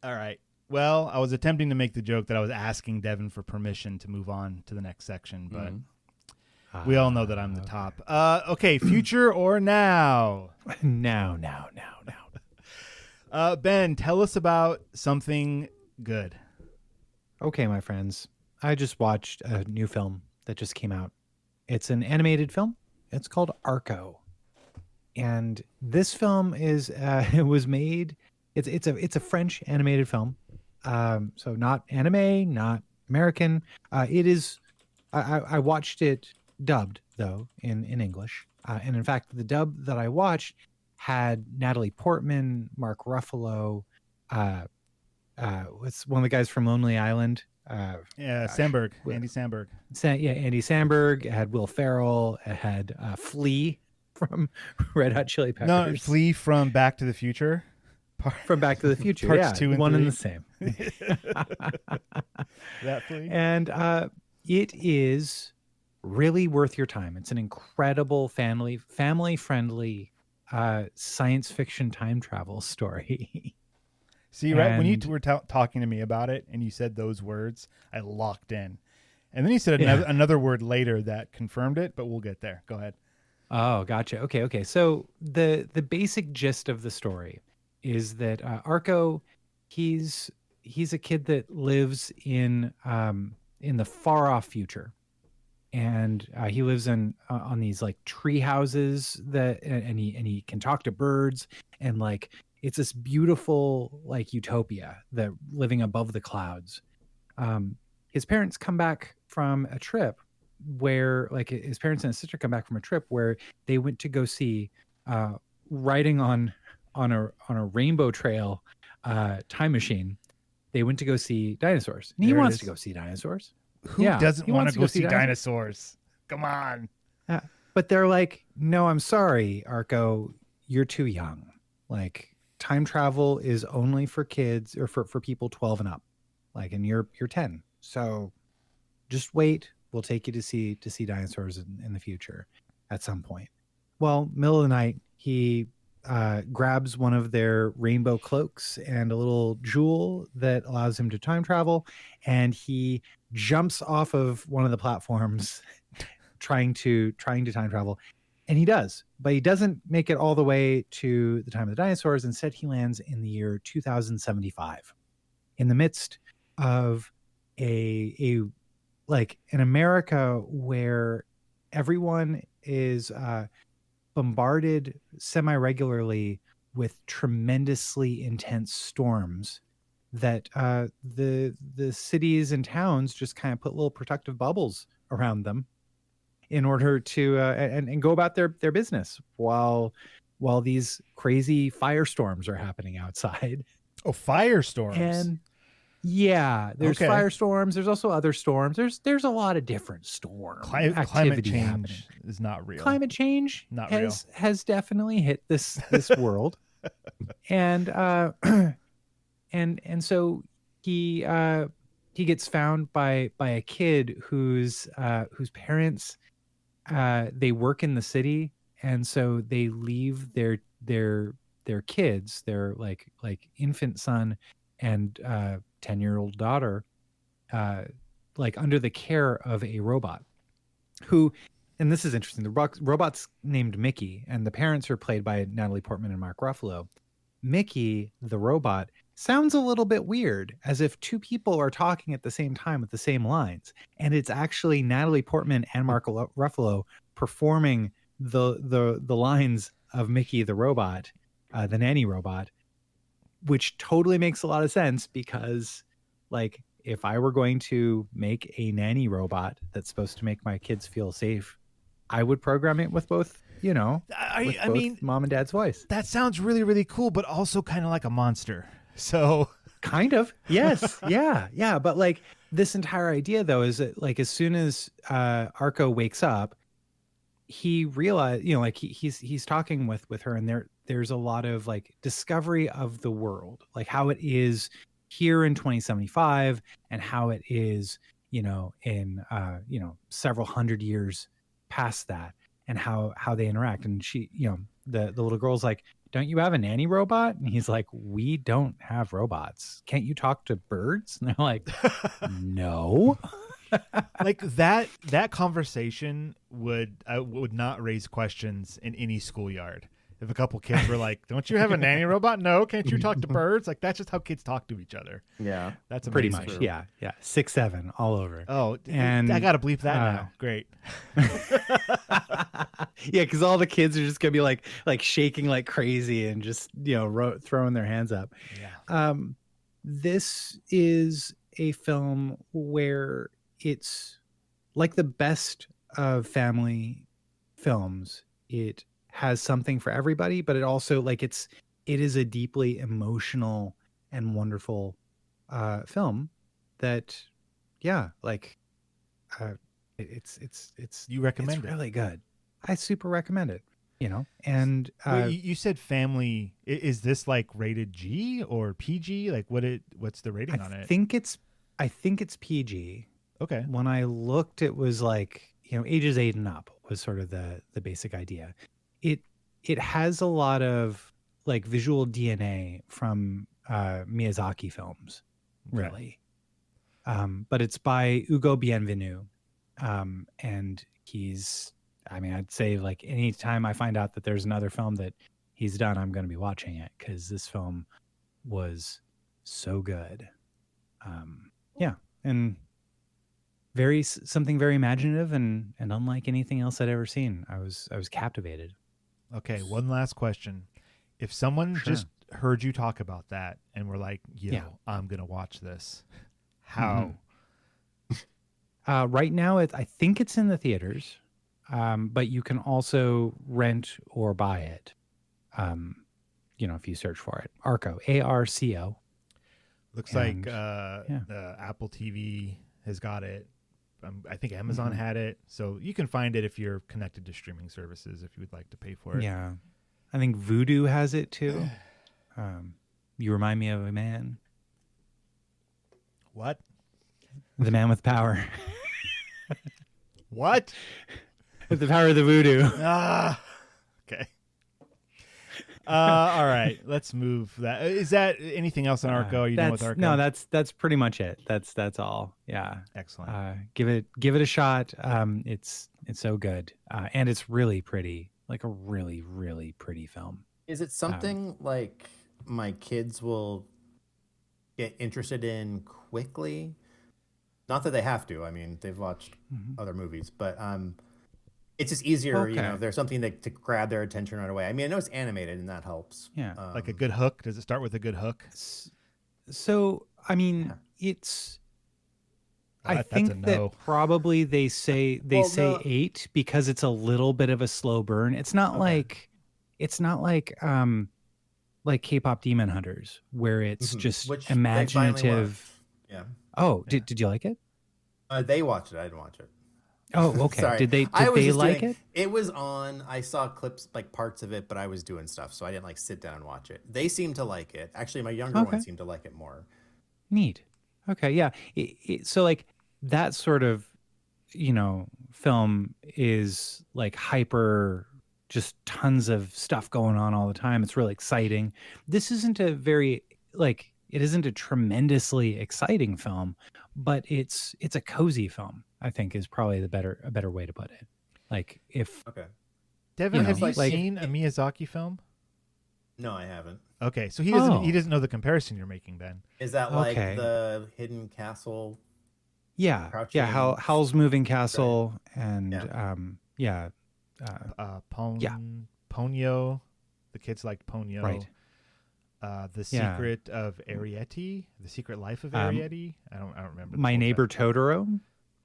[SPEAKER 2] All right. Well, I was attempting to make the joke that I was asking Devon for permission to move on to the next section, but we all know that I'm the top. Okay, future or now?
[SPEAKER 3] Now.
[SPEAKER 2] Ben, tell us about something good.
[SPEAKER 3] Okay, my friends. I just watched a new film that just came out. It's an animated film. It's called Arco. And this film is it was made. It's a French animated film. So not anime, not American. It is. I watched it dubbed though in English. And in fact, the dub that I watched had Natalie Portman, Mark Ruffalo, what's one of the guys from Lonely Island?
[SPEAKER 2] Samberg, Andy Samberg.
[SPEAKER 3] Andy Samberg. It had Will Ferrell. It had Flea from Red Hot Chili Peppers.
[SPEAKER 2] No, Flea from Back to the Future.
[SPEAKER 3] From Back to the Future.
[SPEAKER 2] Parts 2 and
[SPEAKER 3] one
[SPEAKER 2] 3.
[SPEAKER 3] and the same.
[SPEAKER 2] That Flea.
[SPEAKER 3] And it is really worth your time. It's an incredible family-friendly science fiction time travel story.
[SPEAKER 2] See, right when you were talking to me about it and you said those words, I locked in. And then you said another word later that confirmed it, but we'll get there. Go ahead.
[SPEAKER 3] Oh, gotcha. Okay. So the basic gist of the story is that Arco, he's a kid that lives in the far off future, and he lives on these like tree houses and he can talk to birds, and like it's this beautiful like utopia that living above the clouds. His parents come back from a trip where like his parents and his sister come back from a trip where they went to go see riding on a rainbow trail time machine. They went to go see dinosaurs. And he wants to go see dinosaurs.
[SPEAKER 2] Who doesn't want to go see dinosaurs? Come on.
[SPEAKER 3] But they're like, no, I'm sorry, Arco, you're too young. Like time travel is only for kids or for people 12 and up. Like, and you're 10. So just wait. We'll take you to see dinosaurs in the future at some point. Well, middle of the night, he grabs one of their rainbow cloaks and a little jewel that allows him to time travel, and he jumps off of one of the platforms trying to time travel, and he does, but he doesn't make it all the way to the time of the dinosaurs. Instead, he lands in the year 2075 in the midst of a like an America where everyone is bombarded semi-regularly with tremendously intense storms that the cities and towns just kind of put little protective bubbles around them in order to and go about their business while these crazy firestorms are happening outside.
[SPEAKER 2] Oh, firestorms.
[SPEAKER 3] And yeah, there's
[SPEAKER 2] Okay.
[SPEAKER 3] firestorms. There's also other storms. There's a lot of different storm
[SPEAKER 2] Climate
[SPEAKER 3] activity
[SPEAKER 2] change
[SPEAKER 3] happening.
[SPEAKER 2] is not real.
[SPEAKER 3] Climate change
[SPEAKER 2] Not
[SPEAKER 3] has definitely hit this world, and and so he gets found by a kid whose parents they work in the city, and so they leave their kids, their like infant son and 10-year-old daughter, like under the care of a robot who, and this is interesting, the robot's named Mickey, and the parents are played by Natalie Portman and Mark Ruffalo. Mickey, the robot, sounds a little bit weird, as if two people are talking at the same time with the same lines, and it's actually Natalie Portman and Mark Ruffalo performing the lines of Mickey the robot, the nanny robot, which totally makes a lot of sense, because like if I were going to make a nanny robot that's supposed to make my kids feel safe, I would program it with both, I mean, mom and dad's voice.
[SPEAKER 2] That sounds really, really cool, but also kind of like a monster. So
[SPEAKER 3] kind of, yes. yeah. But like this entire idea though, is that like as soon as Arco wakes up, he realized, like he's talking with her, and there's a lot of like discovery of the world, like how it is here in 2075 and how it is, in several hundred years past that, and how they interact. And she, the little girl's like, don't you have a nanny robot? And he's like, we don't have robots. Can't you talk to birds? And they're like, no.
[SPEAKER 2] Like that conversation would not raise questions in any schoolyard. If a couple kids were like, don't you have a nanny robot? No. Can't you talk to birds? Like, that's just how kids talk to each other.
[SPEAKER 4] Yeah.
[SPEAKER 2] That's amazing.
[SPEAKER 3] Pretty much. Yeah. 6, 7 all over.
[SPEAKER 2] Oh,
[SPEAKER 3] and
[SPEAKER 2] I got to bleep that now. Great.
[SPEAKER 3] Yeah. Cause all the kids are just gonna be like shaking like crazy and just, throwing their hands up.
[SPEAKER 2] Yeah.
[SPEAKER 3] This is a film where it's like the best of family films. It has something for everybody, but it also like it is a deeply emotional and wonderful film that, it's
[SPEAKER 2] you recommend
[SPEAKER 3] it's really good. I super recommend it. And
[SPEAKER 2] you said family. Is this like rated G or PG? Like what's the rating on it?
[SPEAKER 3] I think it's PG.
[SPEAKER 2] Okay.
[SPEAKER 3] When I looked, it was like, ages 8 and up was sort of the basic idea. It has a lot of like visual DNA from Miyazaki films, really. Okay. But it's by Hugo Bienvenu. And I'd say like anytime I find out that there's another film that he's done, I'm going to be watching it, because this film was so good. And something very imaginative and unlike anything else I'd ever seen. I was captivated.
[SPEAKER 2] Okay, one last question. If someone just heard you talk about that and were like, I'm going to watch this, how?
[SPEAKER 3] Right now, I think it's in the theaters, but you can also rent or buy it, if you search for it. Arco, ARCO.
[SPEAKER 2] Looks like the Apple TV has got it. I think Amazon had it, so you can find it if you're connected to streaming services, if you would like to pay for it.
[SPEAKER 3] Yeah, I think Vudu has it too. You Remind Me of a Man.
[SPEAKER 2] What?
[SPEAKER 3] The Man with Power.
[SPEAKER 2] What?
[SPEAKER 3] The power of the voodoo.
[SPEAKER 2] Okay. All right, let's move that. Is that anything else on Arco? Are you done with Arco?
[SPEAKER 3] No, that's pretty much it. That's all. Yeah.
[SPEAKER 2] Excellent.
[SPEAKER 3] Give it a shot. It's so good. And it's really pretty, like a really, really pretty film.
[SPEAKER 4] Is it something like my kids will get interested in quickly? Not that they have to. I mean, they've watched other movies, but it's just easier, if there's something to grab their attention right away. I mean, I know it's animated, and that helps.
[SPEAKER 3] Yeah.
[SPEAKER 2] Like a good hook? Does it start with a good hook?
[SPEAKER 3] So, I mean, it's... I think that probably they say 8 because it's a little bit of a slow burn. It's not like like K-pop Demon Hunters, where it's
[SPEAKER 4] Mhm.
[SPEAKER 3] just
[SPEAKER 4] Which they finally
[SPEAKER 3] imaginative.
[SPEAKER 4] watched. Yeah.
[SPEAKER 3] Oh,
[SPEAKER 4] Yeah.
[SPEAKER 3] did you like it?
[SPEAKER 4] They watched it. I didn't watch it.
[SPEAKER 3] Oh, okay.
[SPEAKER 4] Sorry. I
[SPEAKER 3] Did
[SPEAKER 4] was
[SPEAKER 3] they
[SPEAKER 4] just
[SPEAKER 3] like
[SPEAKER 4] doing
[SPEAKER 3] it?
[SPEAKER 4] it was on. I saw clips like parts of it, but I was doing stuff, so I didn't like sit down and watch it. They seemed to like it. Actually, my younger one
[SPEAKER 3] Okay,
[SPEAKER 4] seemed to like it more.
[SPEAKER 3] neat. Okay, yeah. So like that sort of, film is like hyper, just tons of stuff going on all the time. It's really exciting. This isn't a very like it isn't a tremendously exciting film, but it's a cozy film, I think is probably a better way to put it. Like if
[SPEAKER 4] Okay.
[SPEAKER 2] Devin, have you
[SPEAKER 3] like
[SPEAKER 2] seen a Miyazaki film?
[SPEAKER 4] No, I haven't.
[SPEAKER 2] Okay, so
[SPEAKER 3] Oh.
[SPEAKER 2] he doesn't know the comparison you're making then.
[SPEAKER 4] Is that like
[SPEAKER 3] Okay.
[SPEAKER 4] the Hidden Castle?
[SPEAKER 3] yeah,
[SPEAKER 4] Crouching
[SPEAKER 3] Howl's Moving Castle and
[SPEAKER 4] Yeah.
[SPEAKER 3] Yeah.
[SPEAKER 2] Ponyo. The kids liked Ponyo.
[SPEAKER 3] Right.
[SPEAKER 2] The
[SPEAKER 3] Yeah.
[SPEAKER 2] Secret of Arrietty. The Secret Life of
[SPEAKER 3] Um,
[SPEAKER 2] Arrietty. I don't remember.
[SPEAKER 3] My
[SPEAKER 2] full
[SPEAKER 3] Neighbor
[SPEAKER 2] title.
[SPEAKER 3] Totoro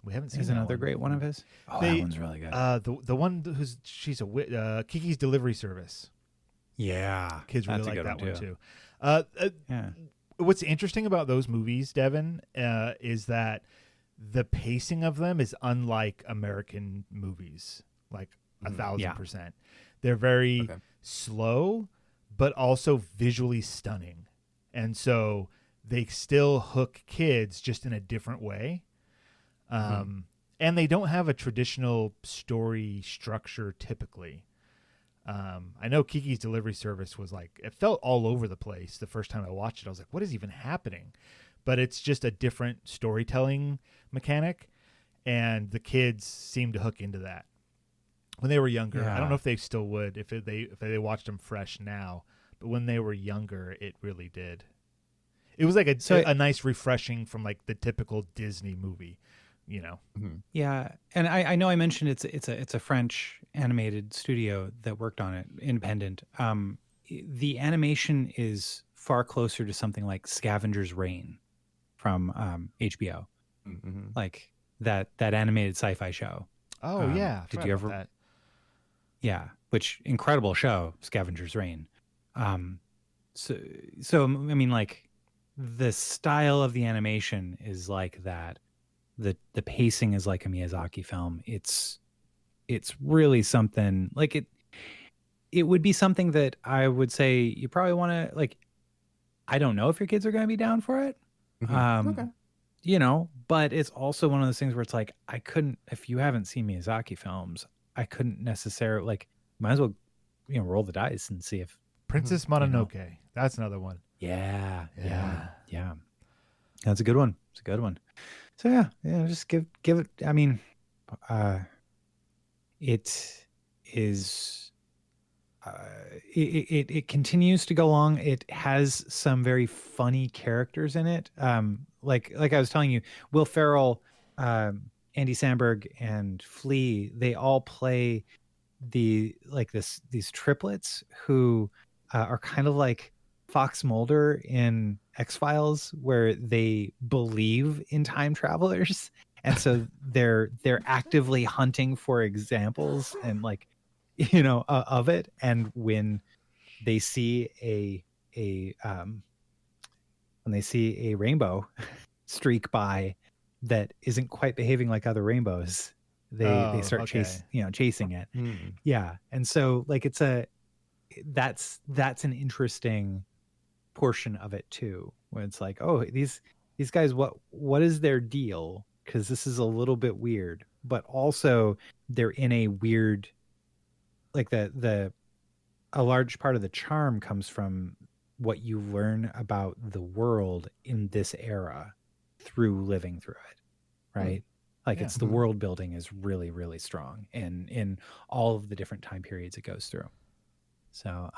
[SPEAKER 2] We haven't seen
[SPEAKER 3] is
[SPEAKER 2] that
[SPEAKER 3] another
[SPEAKER 2] one.
[SPEAKER 3] great one of his. Oh,
[SPEAKER 2] They-
[SPEAKER 3] that one's really good.
[SPEAKER 2] The one who's she's a Kiki's Delivery Service.
[SPEAKER 3] Yeah,
[SPEAKER 2] Kids really
[SPEAKER 3] that's a
[SPEAKER 2] like
[SPEAKER 3] good
[SPEAKER 2] that one too.
[SPEAKER 3] Yeah,
[SPEAKER 2] What's interesting about those movies, Devin, is that the pacing of them is unlike American movies, like 1,000%. They're very slow, but also visually stunning, and so they still hook kids just in a different way. And they don't have a traditional story structure typically. I know Kiki's Delivery Service was like, it felt all over the place the first time I watched it. I was like, what is even happening? But it's just a different storytelling mechanic, and the kids seem to hook into that when they were younger. I don't know if they still would if they watched them fresh now, but when they were younger, it really did. It was like a nice refreshing from like the typical Disney movie, you know.
[SPEAKER 3] yeah. And I know I mentioned it's a French animated studio that worked on it, independent. The animation is far closer to something like Scavenger's Reign from HBO, like that animated sci-fi show.
[SPEAKER 2] Oh yeah,
[SPEAKER 3] did
[SPEAKER 2] forgot
[SPEAKER 3] you
[SPEAKER 2] about
[SPEAKER 3] ever?
[SPEAKER 2] that.
[SPEAKER 3] Yeah, which incredible show, Scavenger's Reign. So I mean, like the style of the animation is like that. The pacing is like a Miyazaki film. It's really something like it would be something that I would say you probably want to like. I don't know if your kids are going to be down for it.
[SPEAKER 4] Okay.
[SPEAKER 3] But it's also one of those things where it's like, I couldn't, if you haven't seen Miyazaki films, I couldn't necessarily like, might as well, roll the dice and see if.
[SPEAKER 2] Princess Mononoke. That's another one.
[SPEAKER 3] Yeah. That's a good one. It's a good one. So yeah, just give it. I mean, it is. It continues to go along. It has some very funny characters in it. Like I was telling you, Will Ferrell, Andy Samberg, and Flea, they all play these triplets who are kind of like Fox Mulder in X-Files, where they believe in time travelers, and so they're actively hunting for examples and like of it. And when they see when they see a rainbow streak by that isn't quite behaving like other rainbows, they start chasing it. Yeah. And so like that's an interesting portion of it too, when it's like, oh, these guys, what is their deal? Because this is a little bit weird, but also they're in a weird, like a large part of the charm comes from what you learn about the world in this era through living through it, right? Like it's the world building is really, really strong in all of the different time periods it goes through. So,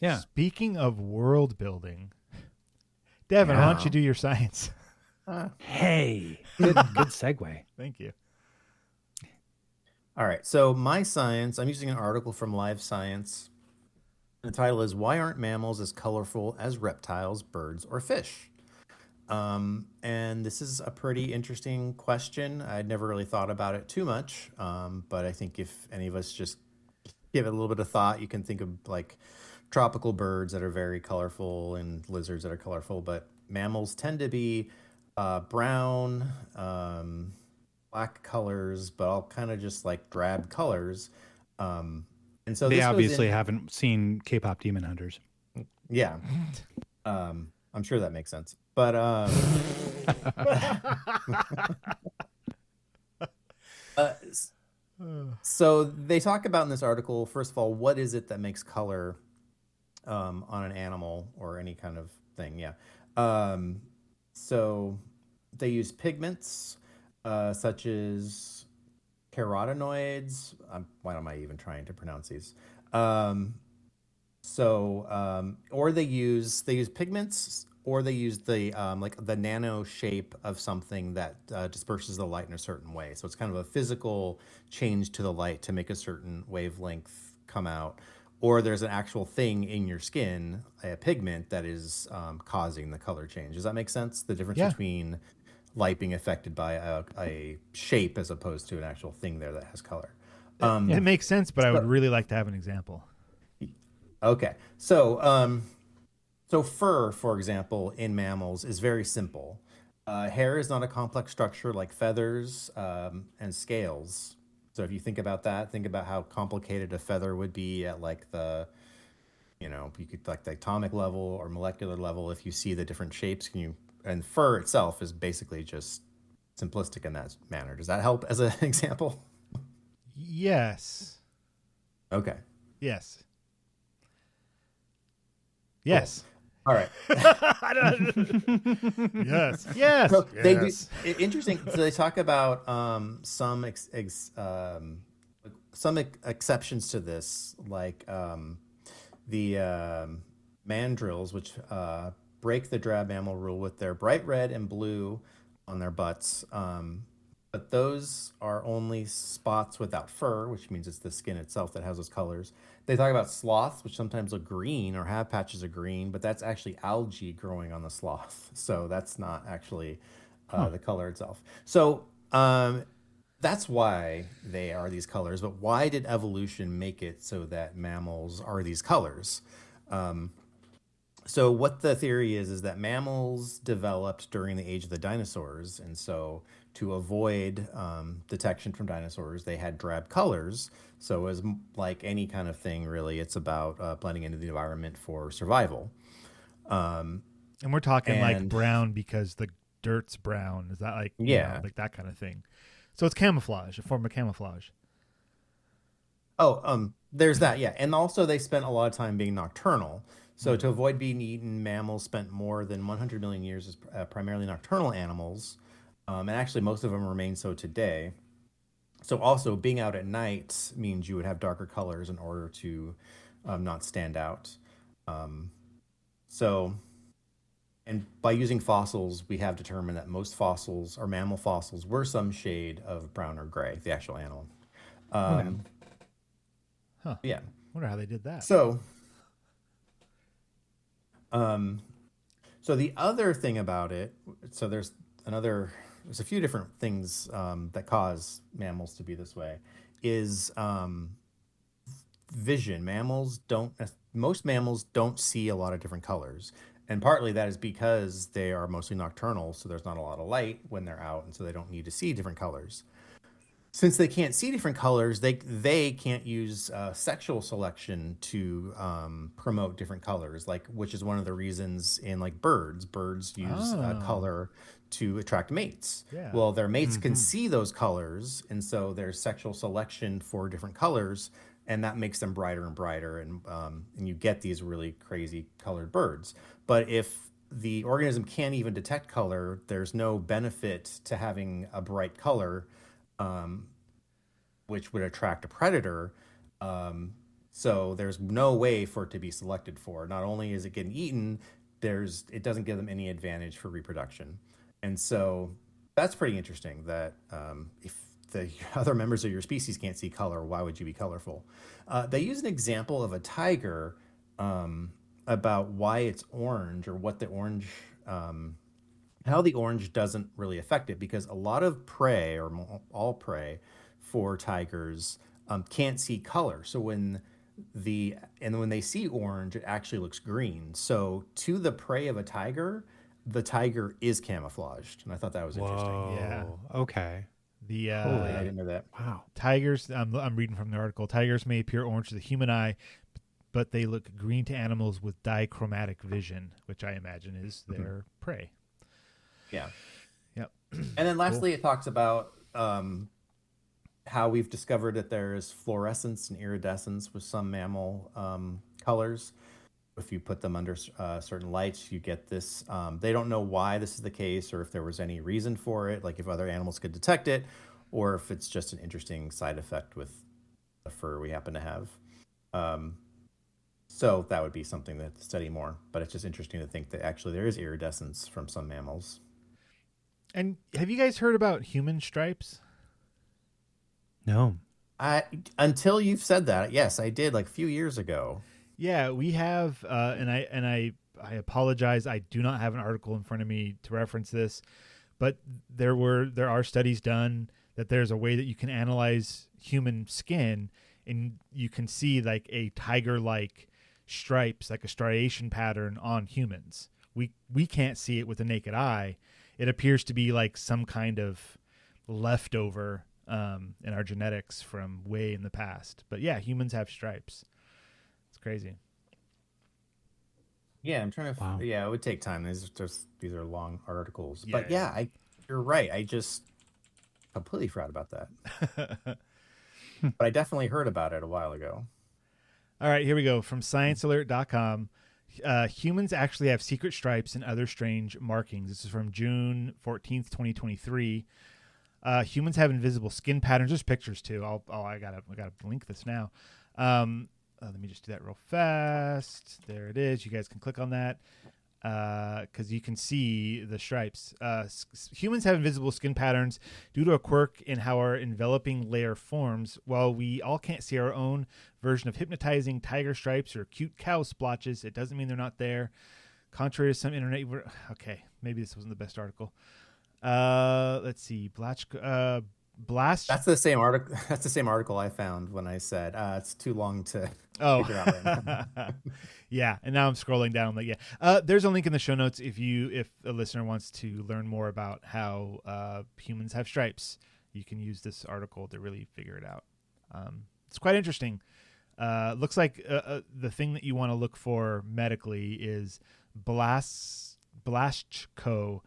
[SPEAKER 3] yeah.
[SPEAKER 2] Speaking of world building, Devin, why don't you do your science?
[SPEAKER 3] Hey, good segue.
[SPEAKER 2] Thank you.
[SPEAKER 4] All right. So my science, I'm using an article from Live Science. The title is "Why Aren't Mammals as Colorful as Reptiles, Birds, or Fish?" And this is a pretty interesting question. I'd never really thought about it too much, but I think if any of us just give it a little bit of thought, you can think of like tropical birds that are very colorful and lizards that are colorful, but mammals tend to be brown, black colors, but all kind of just like drab colors. And so
[SPEAKER 3] They
[SPEAKER 4] this goes
[SPEAKER 3] obviously
[SPEAKER 4] in,
[SPEAKER 3] haven't seen K-pop Demon Hunters.
[SPEAKER 4] yeah. I'm sure that makes sense. But so they talk about in this article, first of all, what is it that makes color on an animal or any kind of thing? Yeah. So they use pigments such as carotenoids. Why am I even trying to pronounce these? Or they use pigments, or they use the like the nano shape of something that disperses the light in a certain way. So it's kind of a physical change to the light to make a certain wavelength come out. Or there's an actual thing in your skin, a pigment that is causing the color change. Does that make sense? The difference between light being affected by a shape as opposed to an actual thing there that has color.
[SPEAKER 2] It makes sense, but I would really like to have an example.
[SPEAKER 4] Okay, so fur, for example, in mammals is very simple. Hair is not a complex structure like feathers and scales. So if you think about that, think about how complicated a feather would be at like the, you could like the atomic level or molecular level. If you see the different shapes, and fur itself is basically just simplistic in that manner. Does that help as an example?
[SPEAKER 2] Yes.
[SPEAKER 4] Okay.
[SPEAKER 2] Yes. Yes.
[SPEAKER 4] All right.
[SPEAKER 2] Yes. Yes.
[SPEAKER 4] So
[SPEAKER 2] yes.
[SPEAKER 4] they do, interesting. So they talk about some exceptions to this, like the mandrills, which break the drab mammal rule with their bright red and blue on their butts. But those are only spots without fur, which means it's the skin itself that has those colors. They talk about sloths, which sometimes look green or have patches of green, but that's actually algae growing on the sloth. So that's not actually the color itself. So that's why they are these colors. But why did evolution make it so that mammals are these colors? So what the theory is that mammals developed during the age of the dinosaurs. And so to avoid detection from dinosaurs, they had drab colors. So as like any kind of thing, really, it's about blending into the environment for survival.
[SPEAKER 2] And we're talking like brown because the dirt's brown. Is that like, like that kind of thing? So it's camouflage, a form of camouflage.
[SPEAKER 4] Oh, there's that. Yeah. And also they spent a lot of time being nocturnal. So to avoid being eaten, mammals spent more than 100 million years as primarily nocturnal animals. And actually, most of them remain so today. So also, being out at night means you would have darker colors in order to not stand out. And by using fossils, we have determined that most fossils, or mammal fossils, were some shade of brown or gray, the actual animal. Yeah.
[SPEAKER 2] Wonder how they did that.
[SPEAKER 4] So the other thing about it, so there's a few different things that cause mammals to be this way, is vision. Most mammals don't see a lot of different colors. And partly that is because they are mostly nocturnal, so there's not a lot of light when they're out, and so they don't need to see different colors. Since they can't see different colors, they can't use sexual selection to promote different colors, which is one of the reasons in like birds. Birds use color to attract mates.
[SPEAKER 2] Yeah.
[SPEAKER 4] Well, their mates can see those colors, and so there's sexual selection for different colors, and that makes them brighter and brighter, and you get these really crazy colored birds. But if the organism can't even detect color, there's no benefit to having a bright color, which would attract a predator. So there's no way for it to be selected for. Not only is it getting eaten, it doesn't give them any advantage for reproduction. And so that's pretty interesting that if the other members of your species can't see color, why would you be colorful? They use an example of a tiger about why it's orange, or what the orange, how the orange doesn't really affect it, because a lot of prey, or all prey for tigers, can't see color. So when and when they see orange, it actually looks green. So to the prey of a tiger, the tiger is camouflaged, and I thought that was interesting.
[SPEAKER 2] Yeah.
[SPEAKER 3] Okay.
[SPEAKER 2] The
[SPEAKER 3] Holy.
[SPEAKER 4] I didn't know that.
[SPEAKER 3] Wow.
[SPEAKER 2] tigers, I'm reading from the article, tigers may appear orange to the human eye, but they look green to animals with dichromatic vision, which I imagine is their prey.
[SPEAKER 4] Yeah.
[SPEAKER 2] Yep.
[SPEAKER 4] And then lastly, it talks about how we've discovered that there's fluorescence and iridescence with some mammal colors. If you put them under certain lights, you get this. They don't know why this is the case, or if there was any reason for it, like if other animals could detect it, or if it's just an interesting side effect with the fur we happen to have. So that would be something to study more. But it's just interesting to think that actually there is iridescence from some mammals.
[SPEAKER 2] And have you guys heard about human stripes?
[SPEAKER 3] No.
[SPEAKER 4] Until you've said that, yes, I did like a few years ago.
[SPEAKER 2] Yeah, we have, and I apologize. I do not have an article in front of me to reference this, but there are studies done that there's a way that you can analyze human skin, and you can see like a tiger-like stripes, like a striation pattern on humans. We can't see it with the naked eye. It appears to be like some kind of leftover in our genetics from way in the past. But yeah, humans have stripes. It's crazy.
[SPEAKER 4] Yeah, I'm trying to.
[SPEAKER 3] Wow.
[SPEAKER 4] Yeah, it would take time. These are long articles,
[SPEAKER 2] Yeah,
[SPEAKER 4] but yeah, you're right. I just completely forgot about that. But I definitely heard about it a while ago.
[SPEAKER 2] All right, here we go. From ScienceAlert.com. Humans actually have secret stripes and other strange markings. This is from June 14th, 2023. Humans have invisible skin patterns. There's pictures too. I gotta link this now. Let me just do that real fast. There it is. You guys can click on that because you can see the stripes. Humans have invisible skin patterns due to a quirk in how our enveloping layer forms. While we all can't see our own version of hypnotizing tiger stripes or cute cow splotches, it doesn't mean they're not there. Contrary to some internet... Okay, maybe this wasn't the best article. Let's see. Blast.
[SPEAKER 4] That's the same article. That's the same article I found when I said it's too long to figure out right now.
[SPEAKER 2] Yeah, and now I'm scrolling down. Like, yeah, there's a link in the show notes if a listener wants to learn more about how humans have stripes. You can use this article to really figure it out. It's quite interesting. Looks like the thing that you want to look for medically is Blaschko, Blaschko.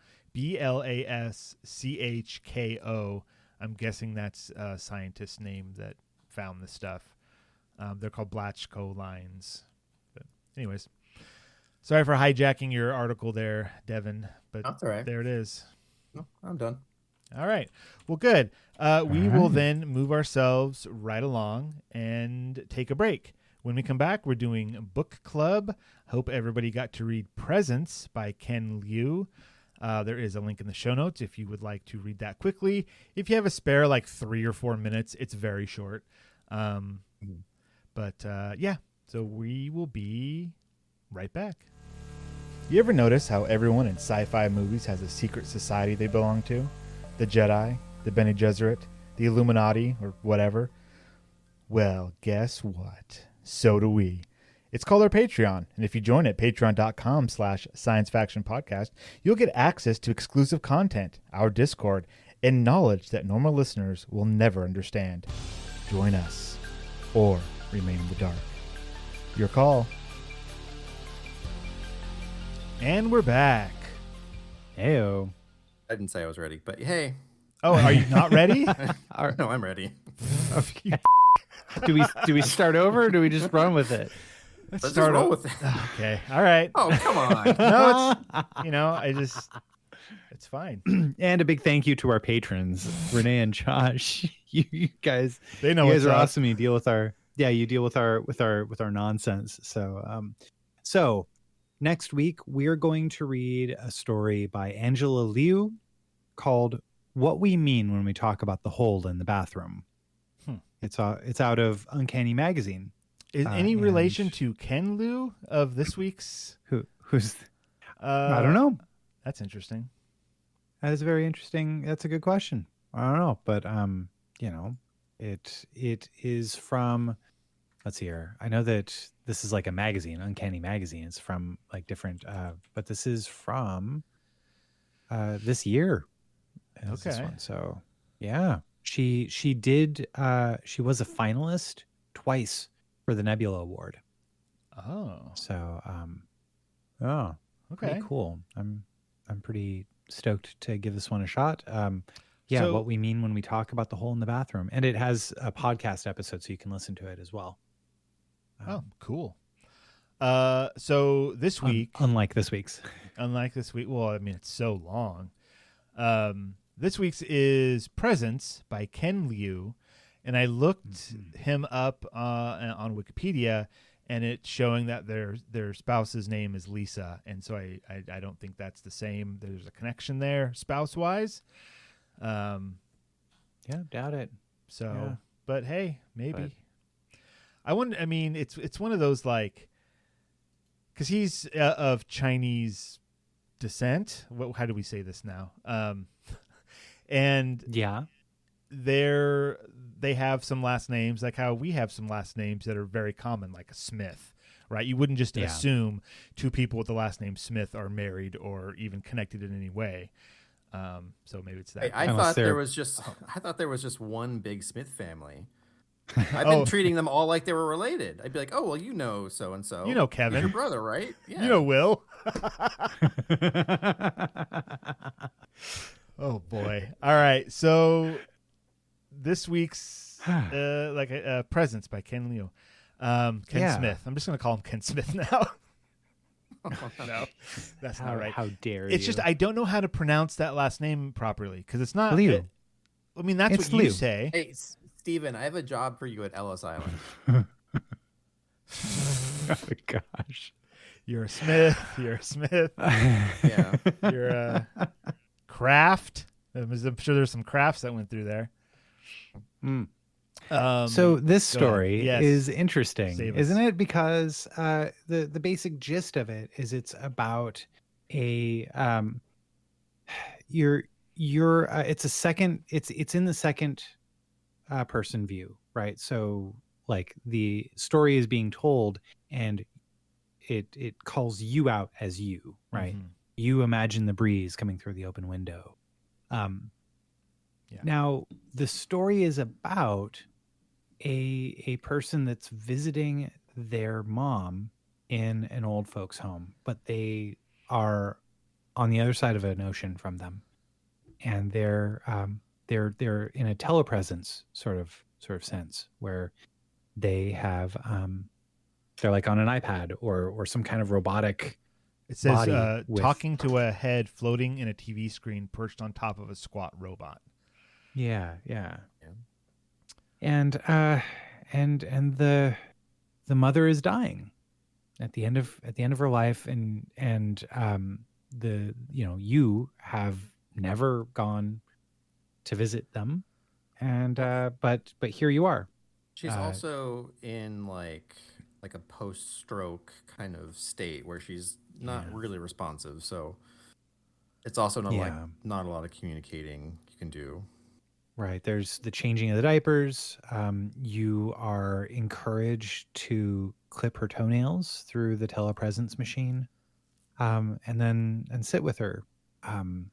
[SPEAKER 2] I'm guessing that's a scientist's name that found this stuff. They're called Blaschko lines. But anyways, sorry for hijacking your article there, Devon, but
[SPEAKER 4] That's all right.
[SPEAKER 2] there it is.
[SPEAKER 4] No, I'm done.
[SPEAKER 2] All right. Well, good. We will then move ourselves right along and take a break. When we come back, we're doing book club. Hope everybody got to read Presents by Ken Liu. There is a link in the show notes if you would like to read that quickly. If you have a spare like 3 or 4 minutes, it's very short. But yeah, so we will be right back. You ever notice how everyone in sci-fi movies has a secret society they belong to? The Jedi, the Bene Gesserit, the Illuminati, or whatever? Well, guess what? So do we. It's called our Patreon, and if you join at patreon.com/sciencefactionpodcast, you'll get access to exclusive content, our Discord, and knowledge that normal listeners will never understand. Join us, or remain in the dark. Your call. And we're back.
[SPEAKER 3] Heyo.
[SPEAKER 4] I didn't say I was ready, but hey.
[SPEAKER 2] Oh, are you not ready?
[SPEAKER 4] No, I'm ready.
[SPEAKER 3] Do we start over or do we just run with it?
[SPEAKER 4] Let's start roll with it.
[SPEAKER 2] Okay. All right.
[SPEAKER 4] Oh, come on.
[SPEAKER 2] No, it's fine.
[SPEAKER 3] And a big thank you to our patrons, Renee and Josh. You guys,
[SPEAKER 2] They know
[SPEAKER 3] you guys
[SPEAKER 2] what's
[SPEAKER 3] are
[SPEAKER 2] up.
[SPEAKER 3] awesome. You deal with our nonsense. So next week we're going to read a story by Angela Liu called "What We Mean When We Talk About the Hole in the Bathroom." It's out of Uncanny Magazine.
[SPEAKER 2] Is any relation to Ken Liu of this week's?
[SPEAKER 3] Who's? I don't know.
[SPEAKER 2] That's interesting.
[SPEAKER 3] That is very interesting. That's a good question. I don't know, but it is from let's see here. I know that this is like a magazine, Uncanny Magazine. It's from like different, but this is from this year. Is this
[SPEAKER 2] Okay.
[SPEAKER 3] one. So yeah, she did. She was a finalist twice for the Nebula Award.
[SPEAKER 2] Oh,
[SPEAKER 3] So oh,
[SPEAKER 2] okay.
[SPEAKER 3] pretty cool. I'm pretty stoked to give this one a shot. Yeah,
[SPEAKER 2] So-
[SPEAKER 3] what we mean when we talk about the hole in the bathroom, and it has a podcast episode, so you can listen to it as well.
[SPEAKER 2] Oh, cool. So this week,
[SPEAKER 3] unlike this week's.
[SPEAKER 2] unlike this week, well, I mean, it's so long. This week's is Presents by Ken Liu, and I looked him up on Wikipedia, and it's showing that their spouse's name is Lisa, and so I don't think that's the same. There's a connection there, spouse-wise.
[SPEAKER 3] Yeah, doubt it.
[SPEAKER 2] So,
[SPEAKER 3] Yeah.
[SPEAKER 2] but hey, maybe.
[SPEAKER 3] But-
[SPEAKER 2] I wonder. I mean, it's one of those like, because he's of Chinese descent. How do we say this now? And
[SPEAKER 3] Yeah.
[SPEAKER 2] they have some last names, like how we have some last names that are very common, like a Smith, right? You wouldn't just
[SPEAKER 3] Yeah.
[SPEAKER 2] assume two people with the last name Smith are married or even connected in any way. So maybe it's that.
[SPEAKER 4] Hey, I
[SPEAKER 3] Unless
[SPEAKER 4] thought
[SPEAKER 3] they're-
[SPEAKER 4] there was just one big Smith family. I've been treating them all like they were related. I'd be like, oh well, you know so and so.
[SPEAKER 2] You know Kevin.
[SPEAKER 4] He's your brother, right? Yeah.
[SPEAKER 2] You know Will. Oh boy. All right. So this week's Presents by Ken Liu. Ken
[SPEAKER 3] Yeah.
[SPEAKER 2] Smith. I'm just gonna call him Ken Smith now. No, that's
[SPEAKER 3] how,
[SPEAKER 2] not right.
[SPEAKER 3] How dare
[SPEAKER 2] It's
[SPEAKER 3] you?
[SPEAKER 2] just I don't know how to pronounce that last name properly because it's not
[SPEAKER 3] Liu.
[SPEAKER 2] I mean, that's
[SPEAKER 3] It's
[SPEAKER 2] what you
[SPEAKER 3] Liu.
[SPEAKER 2] say.
[SPEAKER 4] Hey, Steven, I have a job for you at Ellis Island.
[SPEAKER 3] Oh gosh.
[SPEAKER 2] You're a Smith. You're a Smith.
[SPEAKER 4] Yeah.
[SPEAKER 2] You're a Kraft. I'm sure there's some crafts that went through there.
[SPEAKER 3] So this
[SPEAKER 2] go ahead.
[SPEAKER 3] Story
[SPEAKER 2] Yes.
[SPEAKER 3] is interesting,
[SPEAKER 2] Save us.
[SPEAKER 3] isn't it? Because the basic gist of it is it's about a it's a second it's in the second person view, right? So like the story is being told and it calls you out as you, right?
[SPEAKER 2] Mhm.
[SPEAKER 3] You imagine the breeze coming through the open window.
[SPEAKER 2] Yeah.
[SPEAKER 3] Now the story is about a person that's visiting their mom in an old folks home, but they are on the other side of an ocean from them, and they're in a telepresence sort of sense where they have they're like on an iPad or some kind of robotic.
[SPEAKER 2] It says
[SPEAKER 3] body with-
[SPEAKER 2] talking to a head floating in a TV screen perched on top of a squat robot.
[SPEAKER 3] Yeah. And the mother is dying at the end of her life, and you have never gone to visit them, and but here you are.
[SPEAKER 4] She's also in like a post-stroke kind of state where she's not really responsive. So it's also not not a lot of communicating you can do.
[SPEAKER 3] Right. There's the changing of the diapers. You are encouraged to clip her toenails through the telepresence machine, and sit with her. And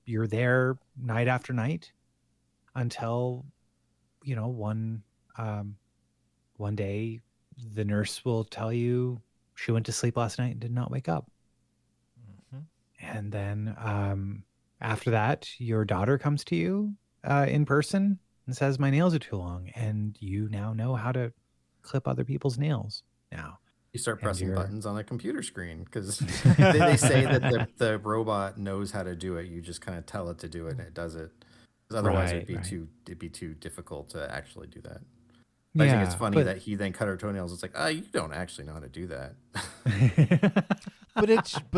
[SPEAKER 3] you're there night after night until, one day the nurse will tell you she went to sleep last night and did not wake up.
[SPEAKER 2] Mhm.
[SPEAKER 3] And then after that, your daughter comes to you in person and says, my nails are too long. And you now know how to clip other people's nails now.
[SPEAKER 4] You start
[SPEAKER 3] And
[SPEAKER 4] pressing
[SPEAKER 3] you're-
[SPEAKER 4] buttons on a computer screen because they say that the robot knows how to do it. You just kind of tell it to do it and it does it. 'Cause otherwise
[SPEAKER 3] Right,
[SPEAKER 4] it'd be too difficult to actually do that. I think it's funny
[SPEAKER 3] but-
[SPEAKER 4] that he then cut her toenails. It's like, you don't actually know how to do that.
[SPEAKER 2] But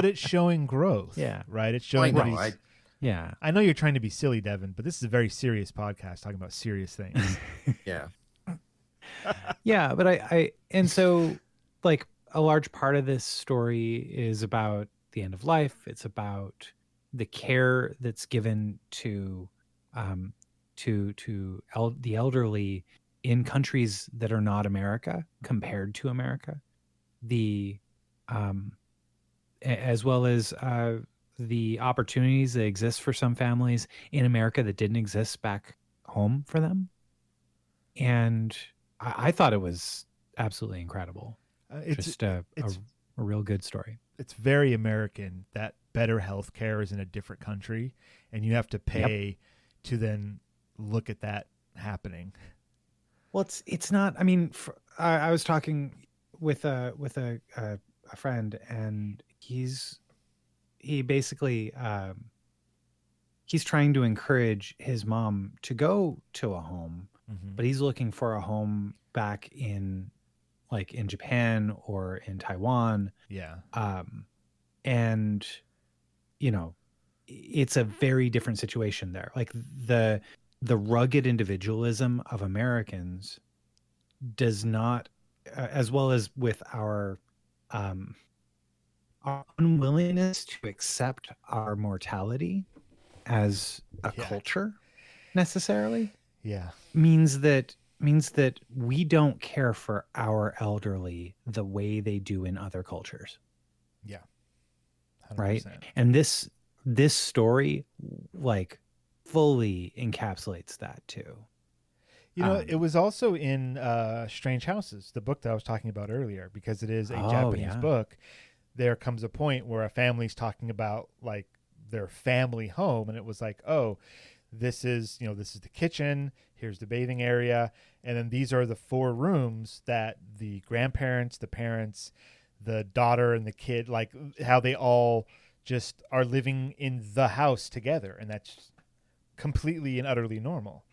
[SPEAKER 2] it's showing growth.
[SPEAKER 3] Yeah.
[SPEAKER 2] Right. It's
[SPEAKER 4] Well, I
[SPEAKER 2] showing that
[SPEAKER 4] know,
[SPEAKER 2] he's.
[SPEAKER 3] Yeah.
[SPEAKER 2] I know you're trying to be silly, Devon, but this is a very serious podcast talking about serious things.
[SPEAKER 4] Yeah.
[SPEAKER 3] Yeah, but I and so like a large part of this story is about the end of life. It's about the care that's given to the elderly in countries that are not America compared to America, the as well as the opportunities that exist for some families in America that didn't exist back home for them. And I thought it was absolutely incredible.
[SPEAKER 2] It's
[SPEAKER 3] Just a real good story.
[SPEAKER 2] It's very American that better health care is in a different country, and you have to pay to then look at that happening.
[SPEAKER 3] Well, it's not. I mean, I was talking with a friend, and he basically he's trying to encourage his mom to go to a home, but he's looking for a home back in Japan or in Taiwan.
[SPEAKER 2] Yeah.
[SPEAKER 3] And you know, it's a very different situation there. Like the rugged individualism of Americans does not, as well as with our unwillingness to accept our mortality as a culture necessarily, means that we don't care for our elderly the way they do in other cultures.
[SPEAKER 2] Yeah. 100%.
[SPEAKER 3] Right. And this story like fully encapsulates that too.
[SPEAKER 2] You know, it was also in Strange Houses, the book that I was talking about earlier, because it is a Japanese book. There comes a point where a family's talking about like their family home, and it was like, oh, this is the kitchen, here's the bathing area, and then these are the 4 rooms that the grandparents, the parents, the daughter, and the kid, like how they all just are living in the house together, and that's completely and utterly normal.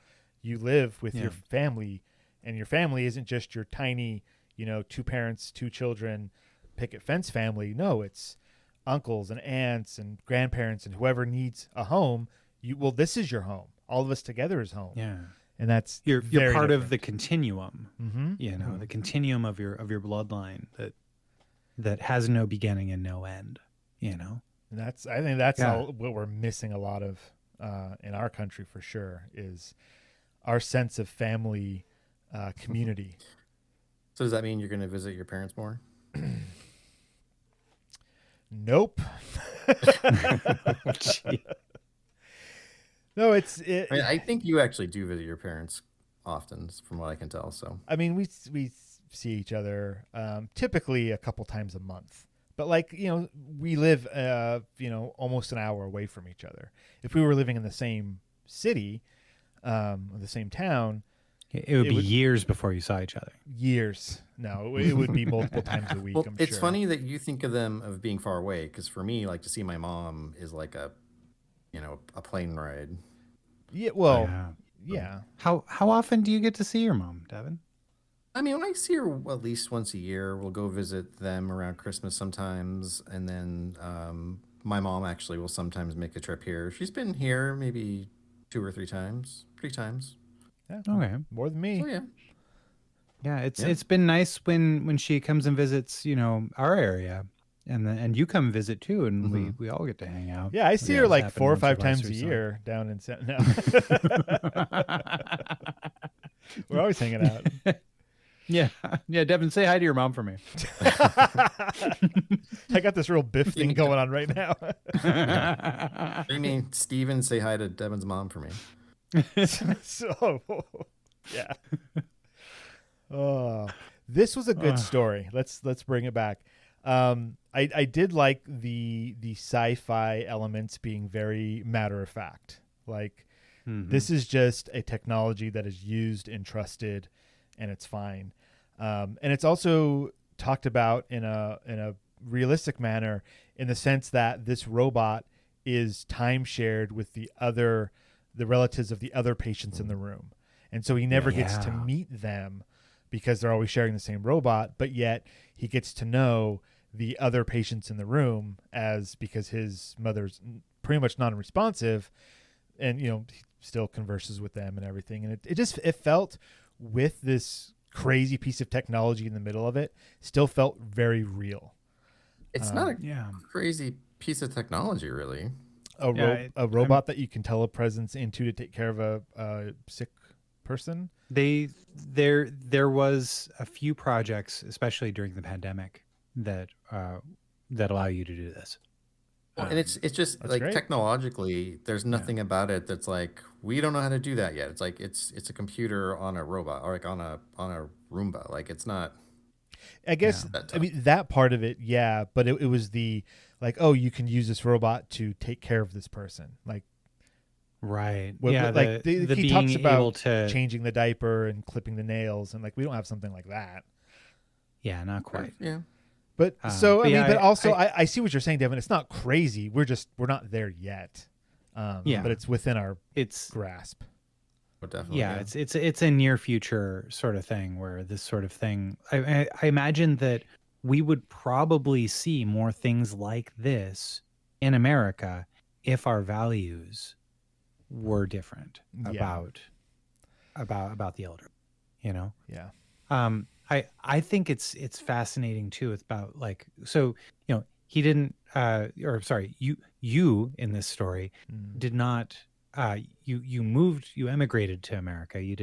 [SPEAKER 2] You live with your family, and your family isn't just your tiny, 2 parents, 2 children, picket fence family. No, it's uncles and aunts and grandparents and whoever needs a home. This is your home. All of us together is home.
[SPEAKER 3] Yeah.
[SPEAKER 2] And that's
[SPEAKER 3] you're part
[SPEAKER 2] different.
[SPEAKER 3] of the continuum, the continuum of your bloodline that has no beginning and no end, And
[SPEAKER 2] I think that's what we're missing a lot of in our country for sure, is our sense of family community.
[SPEAKER 4] So does that mean you're going to visit your parents more?
[SPEAKER 2] Nope. No,
[SPEAKER 4] I think you actually do visit your parents often, from what I can tell. So
[SPEAKER 2] I mean, we see each other typically a couple times a month, but we live almost an hour away from each other. If we were living in the same city, or the same town,
[SPEAKER 3] it would be years before you saw each other.
[SPEAKER 2] Years. No, it would be multiple times a week.
[SPEAKER 4] Well,
[SPEAKER 2] I'm
[SPEAKER 4] it's
[SPEAKER 2] sure.
[SPEAKER 4] funny that you think of them of being far away, because for me, like, to see my mom is like a plane ride.
[SPEAKER 2] Yeah. Well, yeah.
[SPEAKER 3] How often do you get to see your mom, Devon?
[SPEAKER 4] I mean, when I see her at least once a year, we'll go visit them around Christmas sometimes, and then my mom actually will sometimes make a trip here. She's been here maybe 2 or 3 times.
[SPEAKER 2] Yeah.
[SPEAKER 3] Okay.
[SPEAKER 2] More than me.
[SPEAKER 4] Oh, yeah.
[SPEAKER 3] Yeah, it's been nice when she comes and visits, our area, and you come visit too, and we all get to hang out.
[SPEAKER 2] Yeah, I see her like 4 or 5 times a year down in No. We're always hanging out.
[SPEAKER 3] Yeah, Devin, say hi to your mom for me.
[SPEAKER 2] I got this real Biff thing going on right now.
[SPEAKER 4] I mean, Steven, say hi to Devon's mom for me.
[SPEAKER 2] So, yeah. Oh, this was a good story. Let's bring it back. I did like the sci-fi elements being very matter of fact. Like, this is just a technology that is used and trusted, and it's fine. And it's also talked about in a realistic manner, in the sense that this robot is time shared with the relatives of the other patients in the room. And so he never gets to meet them because they're always sharing the same robot, but yet he gets to know the other patients in the room because his mother's pretty much non-responsive, and he still converses with them and everything. And it felt, with this crazy piece of technology in the middle of it, still felt very real.
[SPEAKER 4] It's not a crazy piece of technology, really.
[SPEAKER 2] A robot that you can telepresence into to take care of a sick person.
[SPEAKER 3] There was a few projects, especially during the pandemic, that allow you to do this.
[SPEAKER 4] Well, and it's just
[SPEAKER 2] That's
[SPEAKER 4] like
[SPEAKER 2] great.
[SPEAKER 4] technologically, there's nothing about it that's like we don't know how to do that yet. It's like it's a computer on a robot or like on a Roomba. Like it's not.
[SPEAKER 2] I guess
[SPEAKER 4] that
[SPEAKER 2] I
[SPEAKER 4] tough.
[SPEAKER 2] mean that part of it, yeah, but it was the like, oh, you can use this robot to take care of this person, like
[SPEAKER 3] Right.
[SPEAKER 2] what,
[SPEAKER 3] Yeah.
[SPEAKER 2] like
[SPEAKER 3] The
[SPEAKER 2] he
[SPEAKER 3] being
[SPEAKER 2] talks about
[SPEAKER 3] able to
[SPEAKER 2] changing the diaper and clipping the nails, and like we don't have something like that.
[SPEAKER 3] Yeah, not quite.
[SPEAKER 4] Yeah.
[SPEAKER 2] But so
[SPEAKER 3] but
[SPEAKER 2] I mean,
[SPEAKER 3] yeah,
[SPEAKER 2] but also I see what you're saying, Devin. It's not crazy. We're not there yet.
[SPEAKER 3] Yeah.
[SPEAKER 2] But it's within our
[SPEAKER 3] It's
[SPEAKER 2] grasp.
[SPEAKER 4] Oh, definitely.
[SPEAKER 3] yeah, it's a near future sort of thing where this sort of thing. I imagine that we would probably see more things like this in America if our values were different
[SPEAKER 2] Yeah.
[SPEAKER 3] about the elder. You know.
[SPEAKER 2] Yeah.
[SPEAKER 3] I think it's fascinating too. It's about like, so, you know, he didn't or sorry, you in this story did not you emigrated to America. You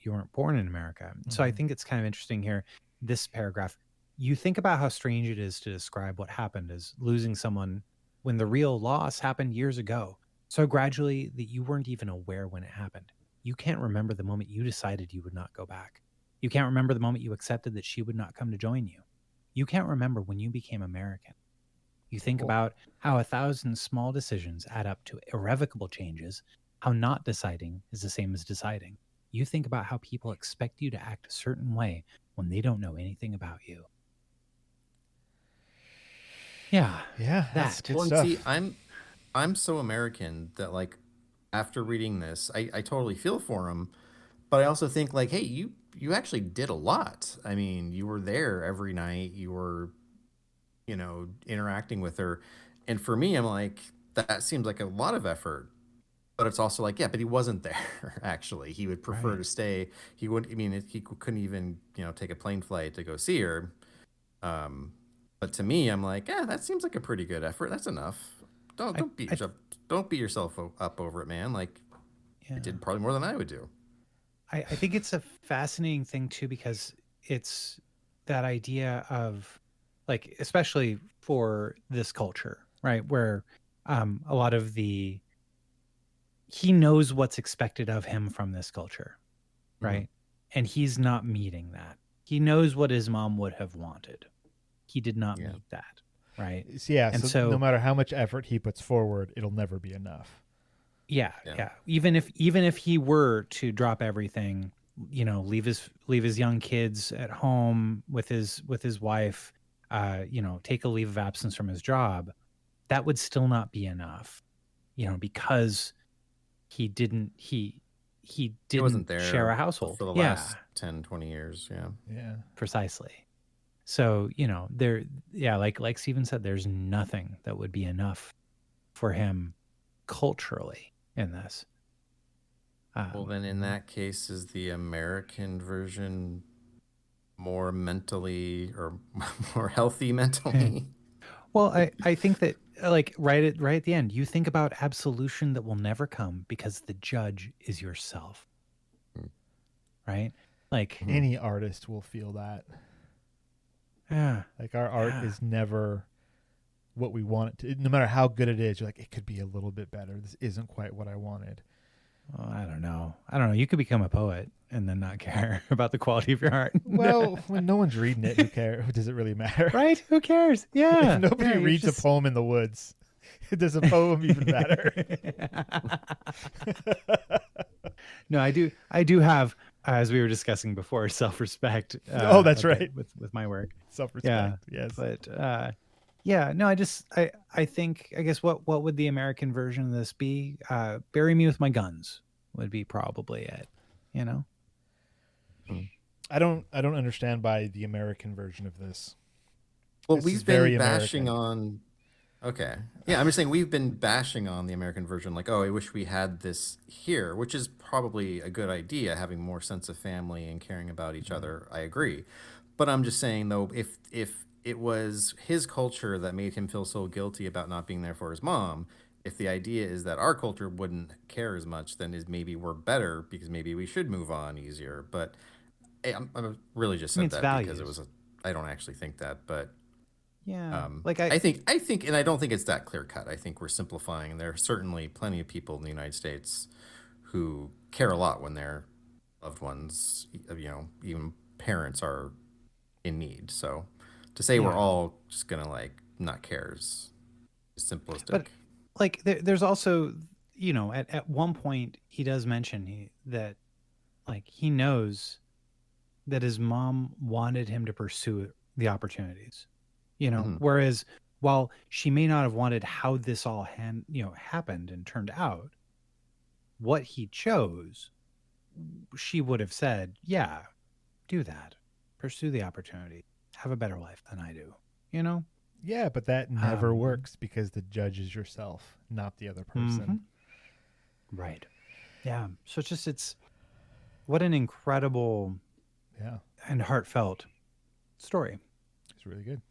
[SPEAKER 3] weren't born in America. So I think it's kind of interesting here, this paragraph. You think about how strange it is to describe what happened as losing someone when the real loss happened years ago. So gradually that you weren't even aware when it happened. You can't remember the moment you decided you would not go back. You can't remember the moment you accepted that she would not come to join you. You can't remember when you became American. You think about how 1,000 small decisions add up to irrevocable changes, how not deciding is the same as deciding. You think about how people expect you to act a certain way when they don't know anything about you. Yeah.
[SPEAKER 2] Yeah. That's good
[SPEAKER 4] Well, and
[SPEAKER 2] stuff.
[SPEAKER 4] see, I'm so American that like after reading this, I totally feel for him, but I also think like, hey, you actually did a lot. I mean, you were there every night. You were, interacting with her. And for me, I'm like, that seems like a lot of effort. But it's also like, yeah, but he wasn't there, actually. He would prefer to stay. He wouldn't, I mean, he couldn't even, take a plane flight to go see her. But to me, I'm like, yeah, that seems like a pretty good effort. That's enough. Don't beat yourself up over it, man. Like,
[SPEAKER 3] Yeah.
[SPEAKER 4] you did probably more than I would do.
[SPEAKER 3] I think it's a fascinating thing too, because it's that idea of like, especially for this culture, right? Where a lot of he knows what's expected of him from this culture, right? And he's not meeting that. He knows what his mom would have wanted. He did not meet that, right?
[SPEAKER 2] Yeah.
[SPEAKER 3] And
[SPEAKER 2] So no matter how much effort he puts forward, it'll never be enough.
[SPEAKER 3] Yeah. Even if he were to drop everything, leave his young kids at home with his wife, take a leave of absence from his job, that would still not be enough, because he
[SPEAKER 4] wasn't there
[SPEAKER 3] share a household
[SPEAKER 4] for the last 10, 20 years.
[SPEAKER 2] Yeah.
[SPEAKER 3] Precisely. So, like Steven said, there's nothing that would be enough for him culturally in this.
[SPEAKER 4] Well, then in that case, is the American version more mentally or more healthy mentally?
[SPEAKER 3] Well, I think that like right at the end, you think about absolution that will never come because the judge is yourself. Right? Like
[SPEAKER 2] any artist will feel that.
[SPEAKER 3] Yeah.
[SPEAKER 2] Like our art is never what we want it to. No matter how good it is, you're like, it could be a little bit better. This isn't quite what I wanted.
[SPEAKER 3] Well, I don't know. You could become a poet and then not care about the quality of your art.
[SPEAKER 2] Well, when no one's reading it, who cares? Does it really matter?
[SPEAKER 3] Right? Who cares? Yeah.
[SPEAKER 2] If nobody reads a poem in the woods, does a poem even matter?
[SPEAKER 3] No, I do have, as we were discussing before, self-respect.
[SPEAKER 2] Oh, that's right.
[SPEAKER 3] With my work.
[SPEAKER 2] Self-respect. Yes.
[SPEAKER 3] But no, I think, I guess what would the American version of this be? Bury me with my guns would be probably it,
[SPEAKER 2] I don't understand by the American version of this.
[SPEAKER 4] Well,
[SPEAKER 2] This is
[SPEAKER 4] we've been
[SPEAKER 2] very
[SPEAKER 4] bashing
[SPEAKER 2] American.
[SPEAKER 4] Okay. Yeah, I'm just saying we've been bashing on the American version, like, oh, I wish we had this here, which is probably a good idea, having more sense of family and caring about each other. I agree. But I'm just saying, though, if it was his culture that made him feel so guilty about not being there for his mom, if the idea is that our culture wouldn't care as much, then is maybe we're better because maybe we should move on easier. But I really just said
[SPEAKER 3] it's
[SPEAKER 4] that
[SPEAKER 3] values.
[SPEAKER 4] because it was I don't actually think that, but
[SPEAKER 3] Yeah.
[SPEAKER 4] I think, and I don't think it's that clear cut. I think we're simplifying. There are certainly plenty of people in the United States who care a lot when their loved ones, even parents are in need. So to say we're all just gonna like not care is simplistic.
[SPEAKER 3] But like there's also, at one point he does mention that like he knows that his mom wanted him to pursue the opportunities, whereas while she may not have wanted how this all happened and turned out, what he chose, she would have said, yeah, do that, pursue the opportunity, have a better life than I do,
[SPEAKER 2] Yeah, but that never works because the judge is yourself, not the other person.
[SPEAKER 3] Right. Yeah. So it's what an incredible and heartfelt story.
[SPEAKER 2] It's really good.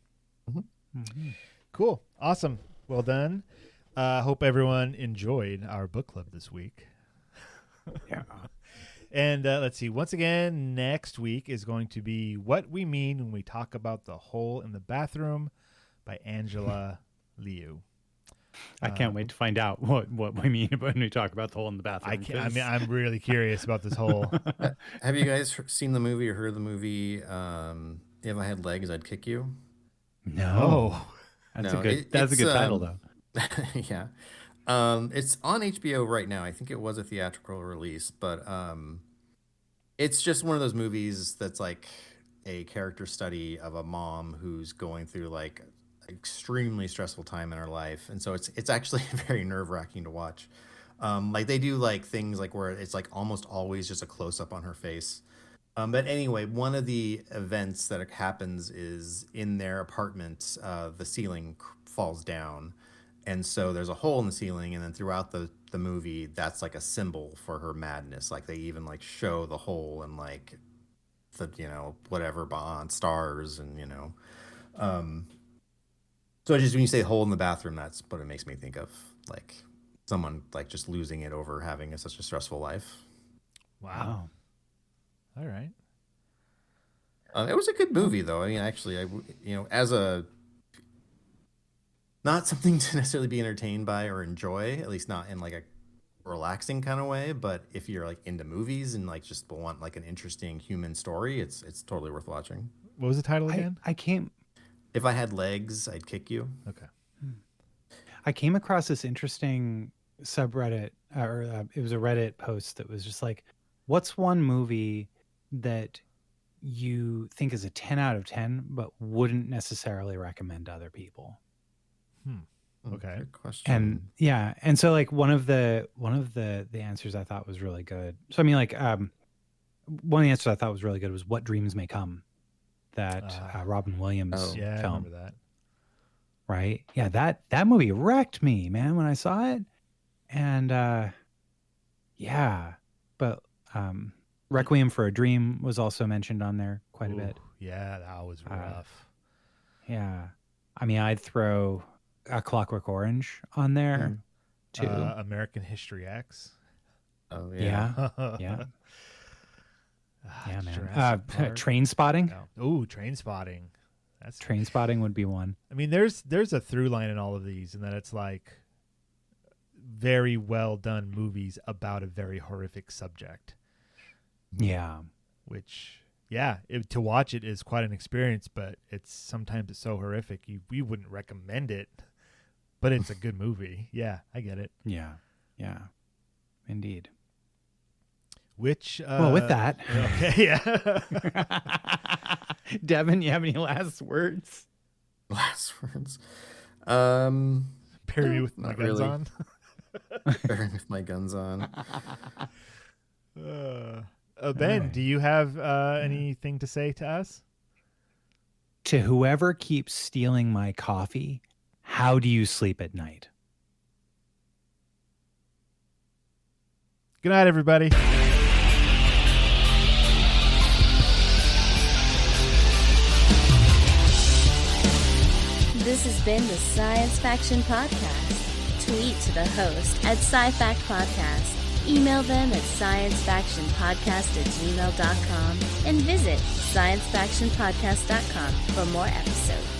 [SPEAKER 2] Cool. Awesome. Well done. Hope everyone enjoyed our book club this week.
[SPEAKER 3] Yeah.
[SPEAKER 2] And let's see. Once again, next week is going to be What We Mean When We Talk About the Hole in the Bathroom by Angela Liu.
[SPEAKER 3] I can't wait to find out what we mean when we talk about the hole in the bathroom.
[SPEAKER 2] I'm really curious about this hole.
[SPEAKER 4] Have you guys seen the movie or heard the movie? If I Had Legs, I'd Kick You.
[SPEAKER 3] No. That's a good title though.
[SPEAKER 4] Yeah. It's on HBO right now. I think it was a theatrical release, but it's just one of those movies that's like a character study of a mom who's going through like extremely stressful time in her life, and so it's actually very nerve-wracking to watch. Like they do like things like where it's like almost always just a close-up on her face. But anyway, one of the events that happens is in their apartment, the ceiling falls down, and so there's a hole in the ceiling, and then throughout the movie, that's like a symbol for her madness. Like they even like show the hole and like the whatever bond stars and So just when you say hole in the bathroom, that's what it makes me think of, like someone like just losing it over having such a stressful life.
[SPEAKER 2] Wow. All right.
[SPEAKER 4] It was a good movie, though. I mean, actually, as a not something to necessarily be entertained by or enjoy, at least not in like a relaxing kind of way. But if you're like into movies and like just want like an interesting human story, it's totally worth watching.
[SPEAKER 2] What was the title again?
[SPEAKER 3] I came.
[SPEAKER 4] If I Had Legs, I'd Kick You.
[SPEAKER 2] Okay.
[SPEAKER 3] I came across this interesting subreddit, or it was a Reddit post that was just like, what's one movie that you think is a 10 out of 10, but wouldn't necessarily recommend to other people?
[SPEAKER 2] Okay.
[SPEAKER 4] Good question.
[SPEAKER 3] And yeah. And so like one of the answers I thought was really good. So I mean like, one of the answers I thought was really good was What Dreams May Come, that Robin Williams film.
[SPEAKER 2] I remember that.
[SPEAKER 3] Right? Yeah, that movie wrecked me, man, when I saw it. And but Requiem for a Dream was also mentioned on there quite a bit.
[SPEAKER 2] Yeah, that was rough.
[SPEAKER 3] Yeah. I mean, I'd throw A Clockwork Orange on there too.
[SPEAKER 2] American History X.
[SPEAKER 4] Oh yeah.
[SPEAKER 3] Yeah. Yeah, man.
[SPEAKER 2] Train
[SPEAKER 3] Trainspotting.
[SPEAKER 2] Oh, Trainspotting. That's
[SPEAKER 3] Trainspotting would be one.
[SPEAKER 2] I mean, there's a through line in all of these, and that it's like very well done movies about a very horrific subject.
[SPEAKER 3] Yeah.
[SPEAKER 2] Which, to watch it is quite an experience, but sometimes it's so horrific we wouldn't recommend it, but it's a good movie. Yeah, I get it.
[SPEAKER 3] Yeah. Indeed.
[SPEAKER 2] Which
[SPEAKER 3] well, with that,
[SPEAKER 2] okay, yeah.
[SPEAKER 3] Devon, you have any last words?
[SPEAKER 4] Last words.
[SPEAKER 2] Bury me with my guns on.
[SPEAKER 4] Bury me with my guns on.
[SPEAKER 2] Ben, do you have anything to say to us?
[SPEAKER 3] To whoever keeps stealing my coffee, how do you sleep at night?
[SPEAKER 2] Good night, everybody.
[SPEAKER 1] This has been the Science Faction Podcast. tweet to the host at SciFact Podcast. Email them at sciencefactionpodcast@gmail.com and visit sciencefactionpodcast.com for more episodes.